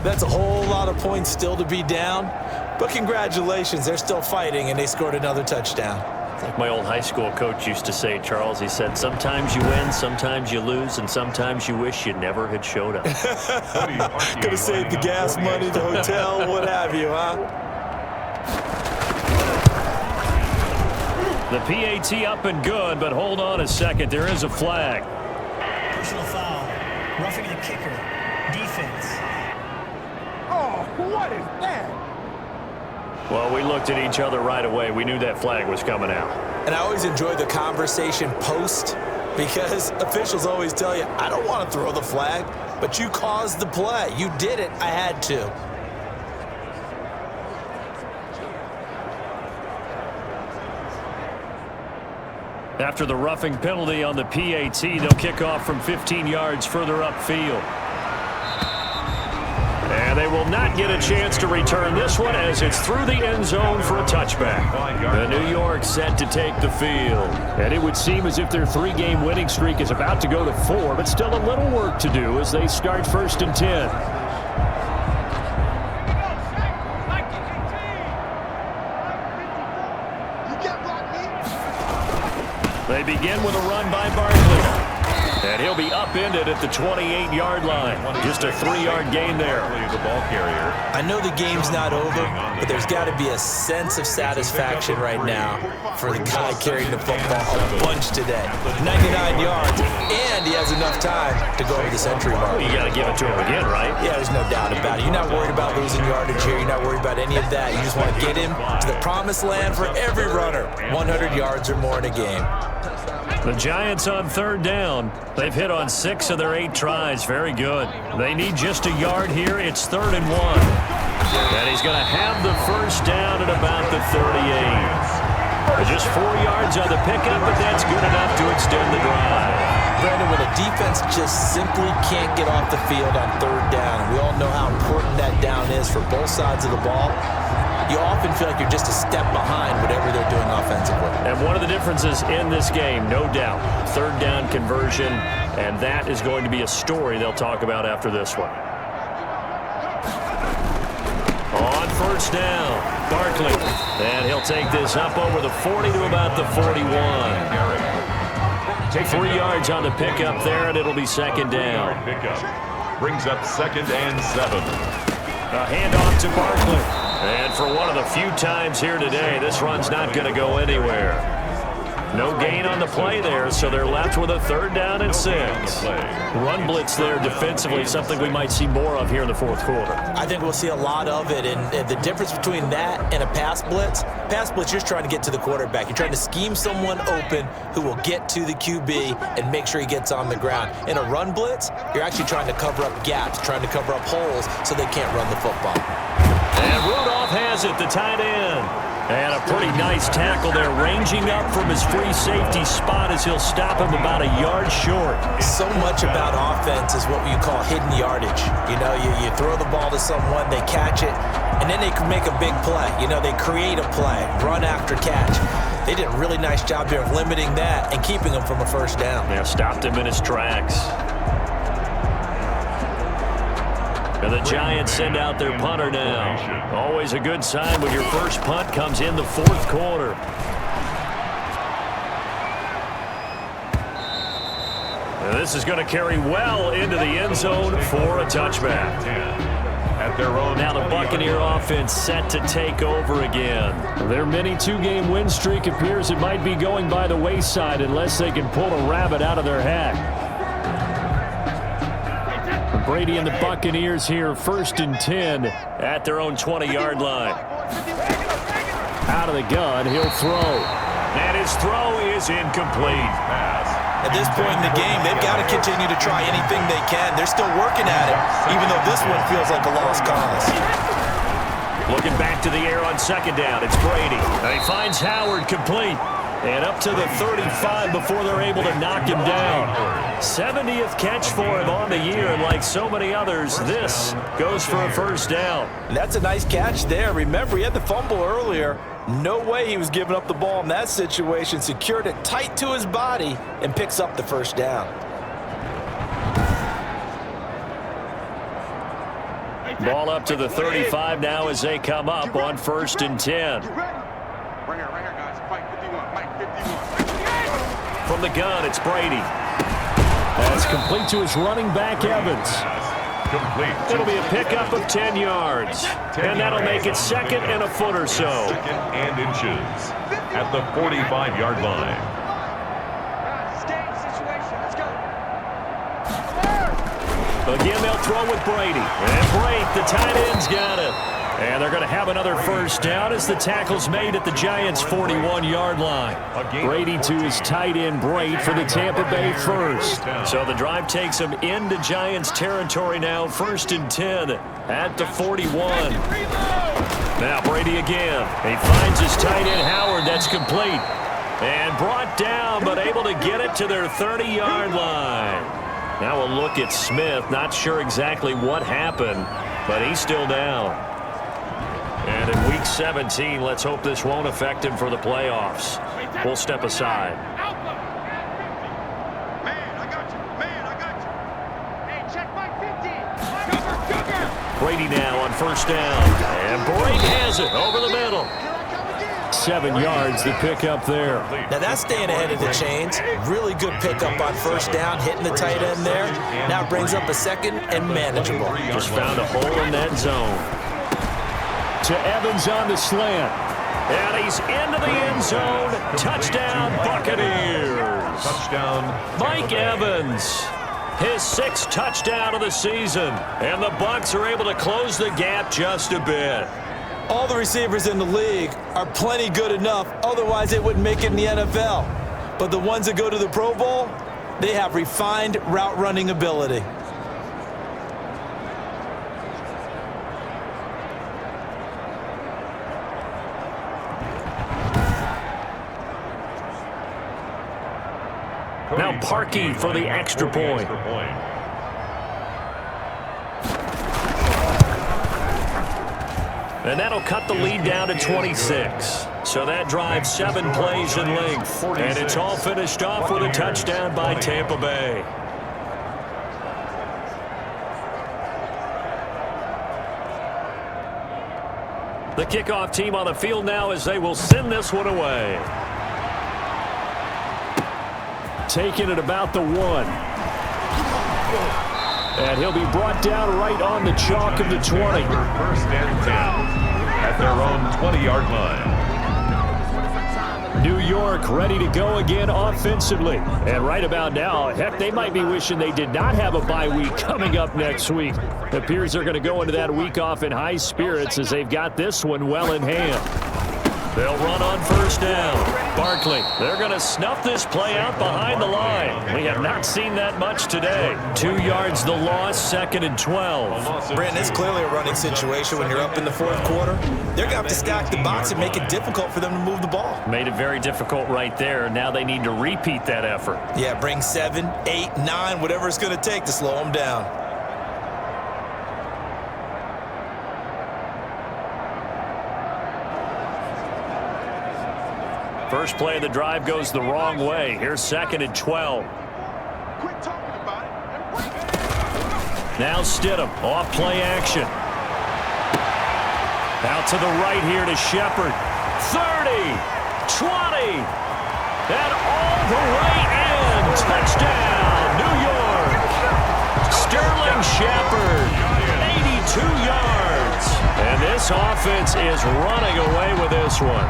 That's a whole lot of points still to be down. But congratulations, they're still fighting, and they scored another touchdown. Like my old high school coach used to say, Charles, he said, sometimes you win, sometimes you lose, and sometimes you wish you never had showed up. Could have saved the gas money, the hotel, what have you, huh? The PAT up and good, but hold on a second. There is a flag. Personal foul. Roughing the kicker. Defense. Oh, what is that? Well, we looked at each other right away. We knew that flag was coming out. And I always enjoy the conversation post because officials always tell you, I don't want to throw the flag, but you caused the play. You did it. I had to. After the roughing penalty on the PAT, they'll kick off from 15 yards further upfield. And they will not get a chance to return this one as it's through the end zone for a touchback. The New York set to take the field. And it would seem as if their 3-game winning streak is about to go to 4, but still a little work to do as they start 1st and 10. They begin with a run by Barkley. And he'll be upended at the 28-yard line. Just a 3-yard gain there. The ball carrier. I know the game's not over, but there's got to be a sense of satisfaction right now for the guy carrying the football a bunch today. 99 yards, and he has enough time to go over the century mark. You got to give it to him again, right? Yeah, there's no doubt about it. You're not worried about losing yardage here. You're not worried about any of that. You just want to get him to the promised land for every runner. 100 yards or more in a game. The Giants on 3rd down. They've hit on 6 of their 8 tries. Very good. They need just a yard here. It's 3rd and 1. And he's going to have the first down at about the 38. Just 4 yards on the pickup, but that's good enough to extend the drive. Brandon, when a defense just simply can't get off the field on 3rd down, and we all know how important that down is for both sides of the ball, you often feel like you're just a step behind whatever they're doing offensively. And one of the differences in this game, no doubt, 3rd down conversion, and that is going to be a story they'll talk about after this one. On 1st down, Barkley, and he'll take this up over the 40 to about the 41. Take 3 yards on the pickup there, and it'll be second down. Pickup brings up 2nd and 7. A handoff to Barkley. And for one of the few times here today, this run's not going to go anywhere. No gain on the play there, so they're left with a 3rd down and 6. Run blitz there defensively, something we might see more of here in the 4th quarter. I think we'll see a lot of it, and the difference between that and a pass blitz, you're just trying to get to the quarterback. You're trying to scheme someone open who will get to the QB and make sure he gets on the ground. In a run blitz, you're actually trying to cover up gaps, trying to cover up holes so they can't run the football. And Rudolph has it, the tight end. And a pretty nice tackle there, ranging up from his free safety spot as he'll stop him about a yard short. So much about offense is what you call hidden yardage. You know, you throw the ball to someone, they catch it, and then they can make a big play. You know, they create a play, run after catch. They did a really nice job there of limiting that and keeping him from a 1st down. Yeah, stopped him in his tracks. And the Giants send out their punter now. Always a good sign when your first punt comes in the 4th quarter. And this is going to carry well into the end zone for a touchback. At their own now the Buccaneer offense set to take over again. Their mini 2-game win streak appears it might be going by the wayside unless they can pull a rabbit out of their hat. Brady and the Buccaneers here, 1st and 10 at their own 20-yard line. Out of the gun, he'll throw. And his throw is incomplete. At this point in the game, they've got to continue to try anything they can. They're still working at it, even though this one feels like a lost cause. Looking back to the air on 2nd down, it's Brady. And he finds Howard complete. And up to the 35 before they're able to knock him down. 70th catch for him on the year, and like so many others, this goes for a 1st down. That's a nice catch there. Remember, he had the fumble earlier. No way he was giving up the ball in that situation. Secured it tight to his body and picks up the 1st down. Ball up to the 35 now as they come up on 1st and 10. From the gun, it's Brady. That's complete to his running back, Evans. Complete. It'll be a pickup of 10 yards. And that'll make it 2nd and a foot or so. 2nd and inches at the 45-yard line. Again, they'll throw with Brady. And Brate, the tight end's got it. And they're going to have another 1st down as the tackle's made at the Giants' 41-yard line. Brady to his tight end, Brate, for the Tampa Bay 1st. So the drive takes him into Giants territory now, 1st and 10 at the 41. Now Brady again. He finds his tight end, Howard. That's complete. And brought down, but able to get it to their 30-yard line. Now a look at Smith. Not sure exactly what happened, but he's still down. And in Week 17, let's hope this won't affect him for the playoffs. We'll step aside. Brady now on 1st down. And Brady has it over the middle. 7 yards to pick up there. Now that's staying ahead of the chains. Really good pickup on 1st down, hitting the tight end there. Now it brings up a 2nd and manageable. Just found a hole in that zone. To Evans on the slant. And he's into the end zone. Touchdown, Buccaneers. Touchdown, Mike Evans. His 6th touchdown of the season. And the Bucs are able to close the gap just a bit. All the receivers in the league are plenty good enough. Otherwise, they wouldn't make it in the NFL. But the ones that go to the Pro Bowl, they have refined route running ability. Now Parkey for the extra point. And that'll cut the lead down to 26. So that drives 7 plays in length. And it's all finished off with a touchdown by Tampa Bay. The kickoff team on the field now as they will send this one away. taken at about the 1. And he'll be brought down right on the chalk of the 20. First and 10 at their own 20-yard line. New York ready to go again offensively. And right about now, heck, they might be wishing they did not have a bye week coming up next week. It appears they're going to go into that week off in high spirits as they've got this one well in hand. They'll run on first down. Barkley, they're going to snuff this play out behind the line. We have not seen that much today. 2 yards the loss, 2nd and 12. Brandon, it's clearly a running situation when you're up in the 4th quarter. They're going to have to stack the box and make it difficult for them to move the ball. Made it very difficult right there. Now they need to repeat that effort. Yeah, bring 7, 8, 9, whatever it's going to take to slow them down. First play of the drive goes the wrong way. Here's 2nd and 12. Quit talking about it and break it. Now Stidham, off play action. Out to the right here to Shepard. 30, 20, and all the way in. Touchdown, New York. Sterling Shepard, 82 yards. And this offense is running away with this one.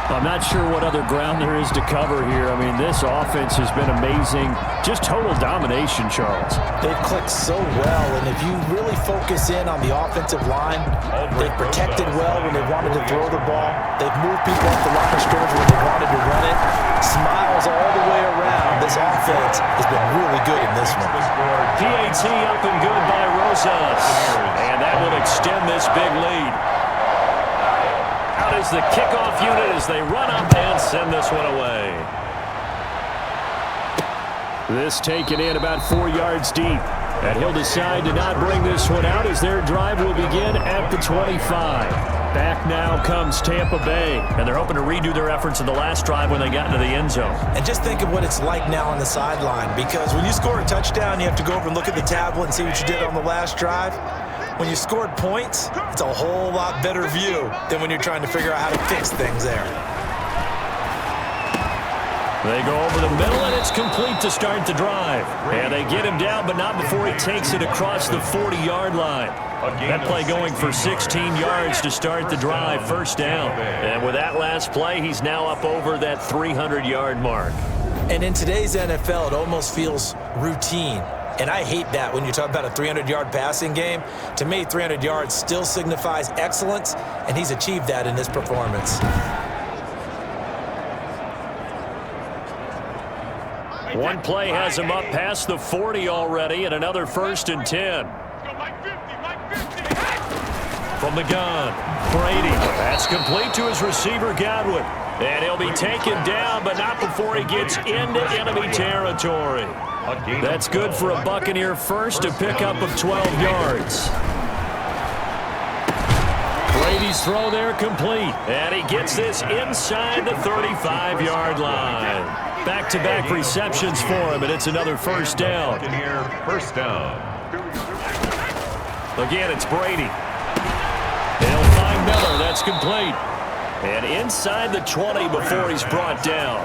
I'm not sure what other ground there is to cover here. I mean, this offense has been amazing. Just total domination, Charles. They've clicked so well, and if you really focus in on the offensive line, they've protected well when they wanted to throw the ball. They've moved people off the line of scrimmage when they wanted to run it. Smiles all the way around. This offense has been really good in this one. PAT up and good by Rosas. And that will extend this big lead. Out is the kickoff unit as they run up and send this one away. This taken in about 4 yards deep. And he'll decide to not bring this one out as their drive will begin at the 25. Back now comes Tampa Bay. And they're hoping to redo their efforts in the last drive when they got into the end zone. And just think of what it's like now on the sideline, because when you score a touchdown, you have to go over and look at the tablet and see what you did on the last drive. When you scored points, it's a whole lot better view than when you're trying to figure out how to fix things there. They go over the middle, and it's complete to start the drive. And they get him down, but not before he takes it across the 40-yard line. That play going for 16 yards to start the drive, first down. And with that last play, he's now up over that 300-yard mark. And in today's NFL, it almost feels routine. And I hate that when you talk about a 300-yard passing game. To me, 300 yards still signifies excellence, and he's achieved that in this performance. One play has him up past the 40 already, and another 1st and 10. From the gun, Brady. That's complete to his receiver, Godwin. And he'll be taken down, but not before he gets into enemy territory. That's good for a Buccaneer first, a pickup of 12 yards. Brady's throw there complete, and he gets this inside the 35-yard line. Back-to-back receptions for him, and it's another first down. Buccaneer first down. Again, it's Brady. They'll find Miller. That's complete. And inside the 20 before he's brought down.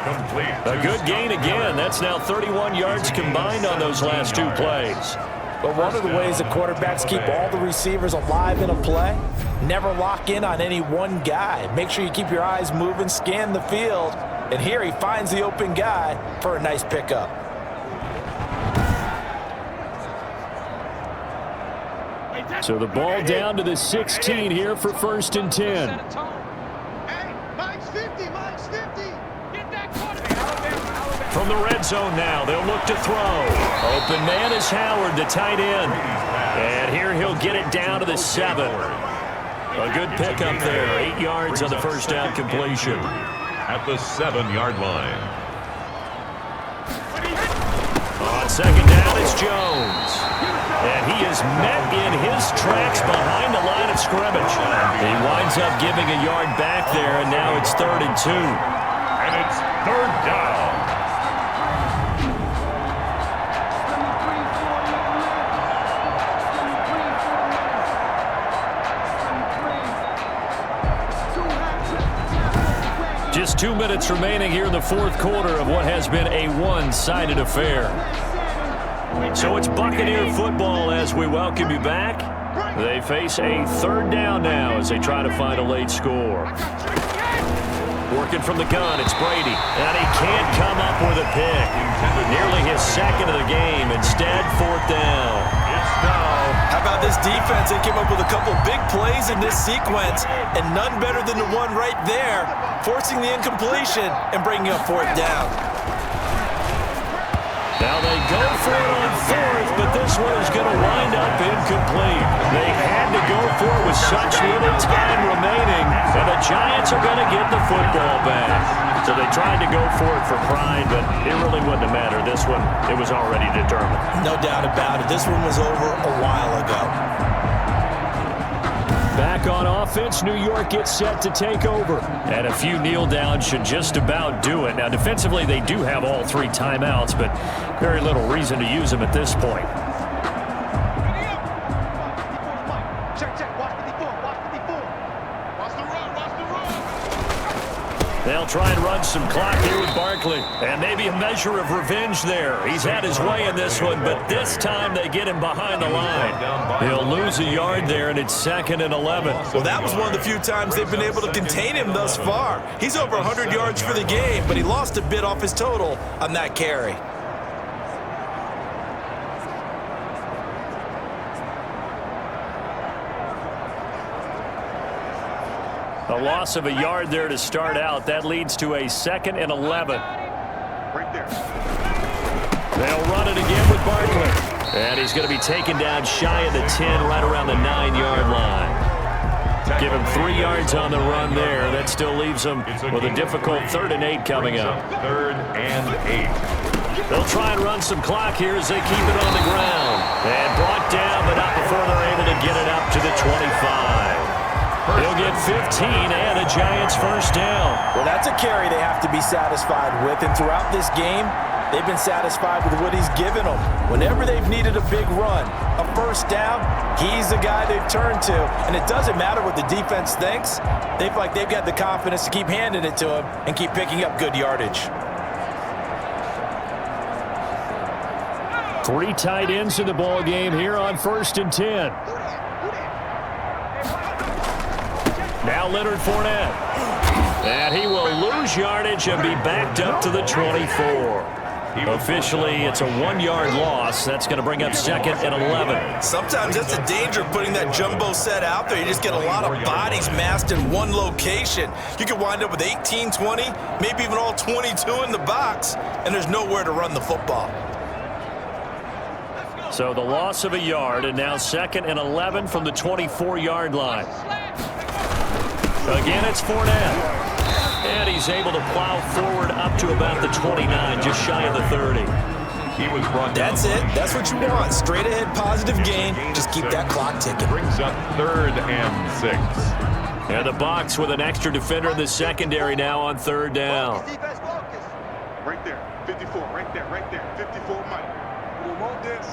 A good gain again. That's now 31 yards combined on those last 2 plays. But one of the ways that quarterbacks keep all the receivers alive in a play, never lock in on any one guy. Make sure you keep your eyes moving, scan the field, and here he finds the open guy for a nice pickup. So the ball down to the 16 here for 1st and 10. From the red zone now, they'll look to throw. Open man is Howard, the tight end. And here he'll get it down to the 7. A good pickup there, 8 yards on the first down completion. At the 7-yard line. On second down, it's Jones. And he is met in his tracks behind the line of scrimmage. He winds up giving a yard back there, and now it's 3rd and 2. And it's 3rd down. Just 2 minutes remaining here in the fourth quarter of what has been a one-sided affair. So it's Buccaneer football as we welcome you back. They face a third down now as they try to find a late score. Working from the gun, it's Brady. And he can't come up with a pick. Nearly his second of the game. Instead, fourth down. How about this defense? They came up with a couple big plays in this sequence, and none better than the one right there, forcing the incompletion and bringing up fourth down. Now they go for it on fourth, but this one is going to wind up incomplete. They had to go for it with such little time remaining, and the Giants are going to get the football back. So they tried to go for it for pride, but it really wouldn't have mattered. This one, it was already determined. No doubt about it. This one was over a while ago. Back on offense, New York gets set to take over. And a few kneel downs should just about do it. Now, defensively, they do have all 3 timeouts, but very little reason to use them at this point. They'll try and run some clock here with Barkley. And maybe a measure of revenge there. He's had his way in this one, but this time they get him behind the line. He'll lose a yard there, and it's 2nd and 11. Well, that was one of the few times they've been able to contain him thus far. He's over 100 yards for the game, but he lost a bit off his total on that carry. A loss of a yard there to start out. That leads to a 2nd and 11. Right there. They'll run it again with Barkley. And he's going to be taken down shy of the 10, right around the 9-yard line. Give him 3 yards on the run there. That still leaves him with a difficult 3rd and 8 coming up. 3rd and 8. They'll try and run some clock here as they keep it on the ground. And brought down, but not before they're able to get it up to the 25. He'll get 15 and a Giants first down. Well, that's a carry they have to be satisfied with. And throughout this game, they've been satisfied with what he's given them. Whenever they've needed a big run, a first down, he's the guy they've turned to. And it doesn't matter what the defense thinks. They feel like they've got the confidence to keep handing it to him and keep picking up good yardage. 3 tight ends in the ball game here on 1st and 10. Now Leonard Fournette. And he will lose yardage and be backed up to the 24. Officially, it's a 1-yard loss. That's going to bring up 2nd and 11. Sometimes that's the danger of putting that jumbo set out there. You just get a lot of bodies massed in one location. You could wind up with 18, 20, maybe even all 22 in the box, and there's nowhere to run the football. So the loss of a yard, and now 2nd and 11 from the 24-yard line. Again, it's Fournette. And he's able to plow forward up to about the 29, just shy of the 30. He was brought down. That's it. That's what you want. Straight ahead, positive gain. Just keep that clock ticking. Brings up 3rd and 6. And the Bucs with an extra defender in the secondary now on 3rd down. Right there. 54. Right there. Right there. 54, Mike. We want this.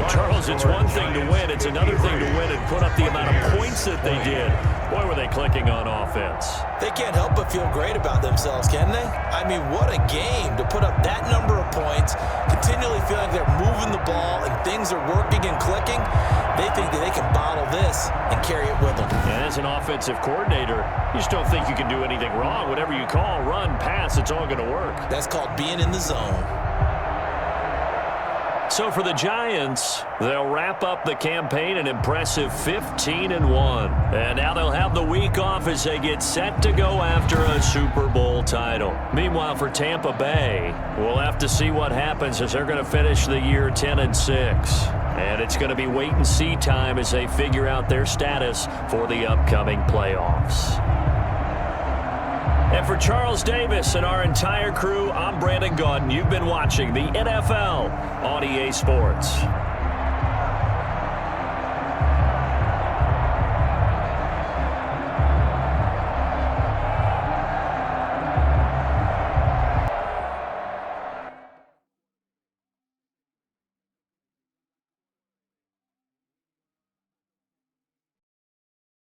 Charles, it's one thing to win. It's another thing to win and put up the amount of points that they did. Boy, were they clicking on offense. They can't help but feel great about themselves, can they? I mean, what a game to put up that number of points, continually feeling like they're moving the ball and things are working and clicking. They think that they can bottle this and carry it with them. And as an offensive coordinator, you just don't think you can do anything wrong. Whatever you call, run, pass, it's all going to work. That's called being in the zone. So for the Giants, they'll wrap up the campaign an impressive 15-1. And now they'll have the week off as they get set to go after a Super Bowl title. Meanwhile, for Tampa Bay, we'll have to see what happens as they're going to finish the year 10-6. And it's going to be wait-and-see time as they figure out their status for the upcoming playoffs. And for Charles Davis and our entire crew, I'm Brandon Gaudin. You've been watching the NFL on EA Sports.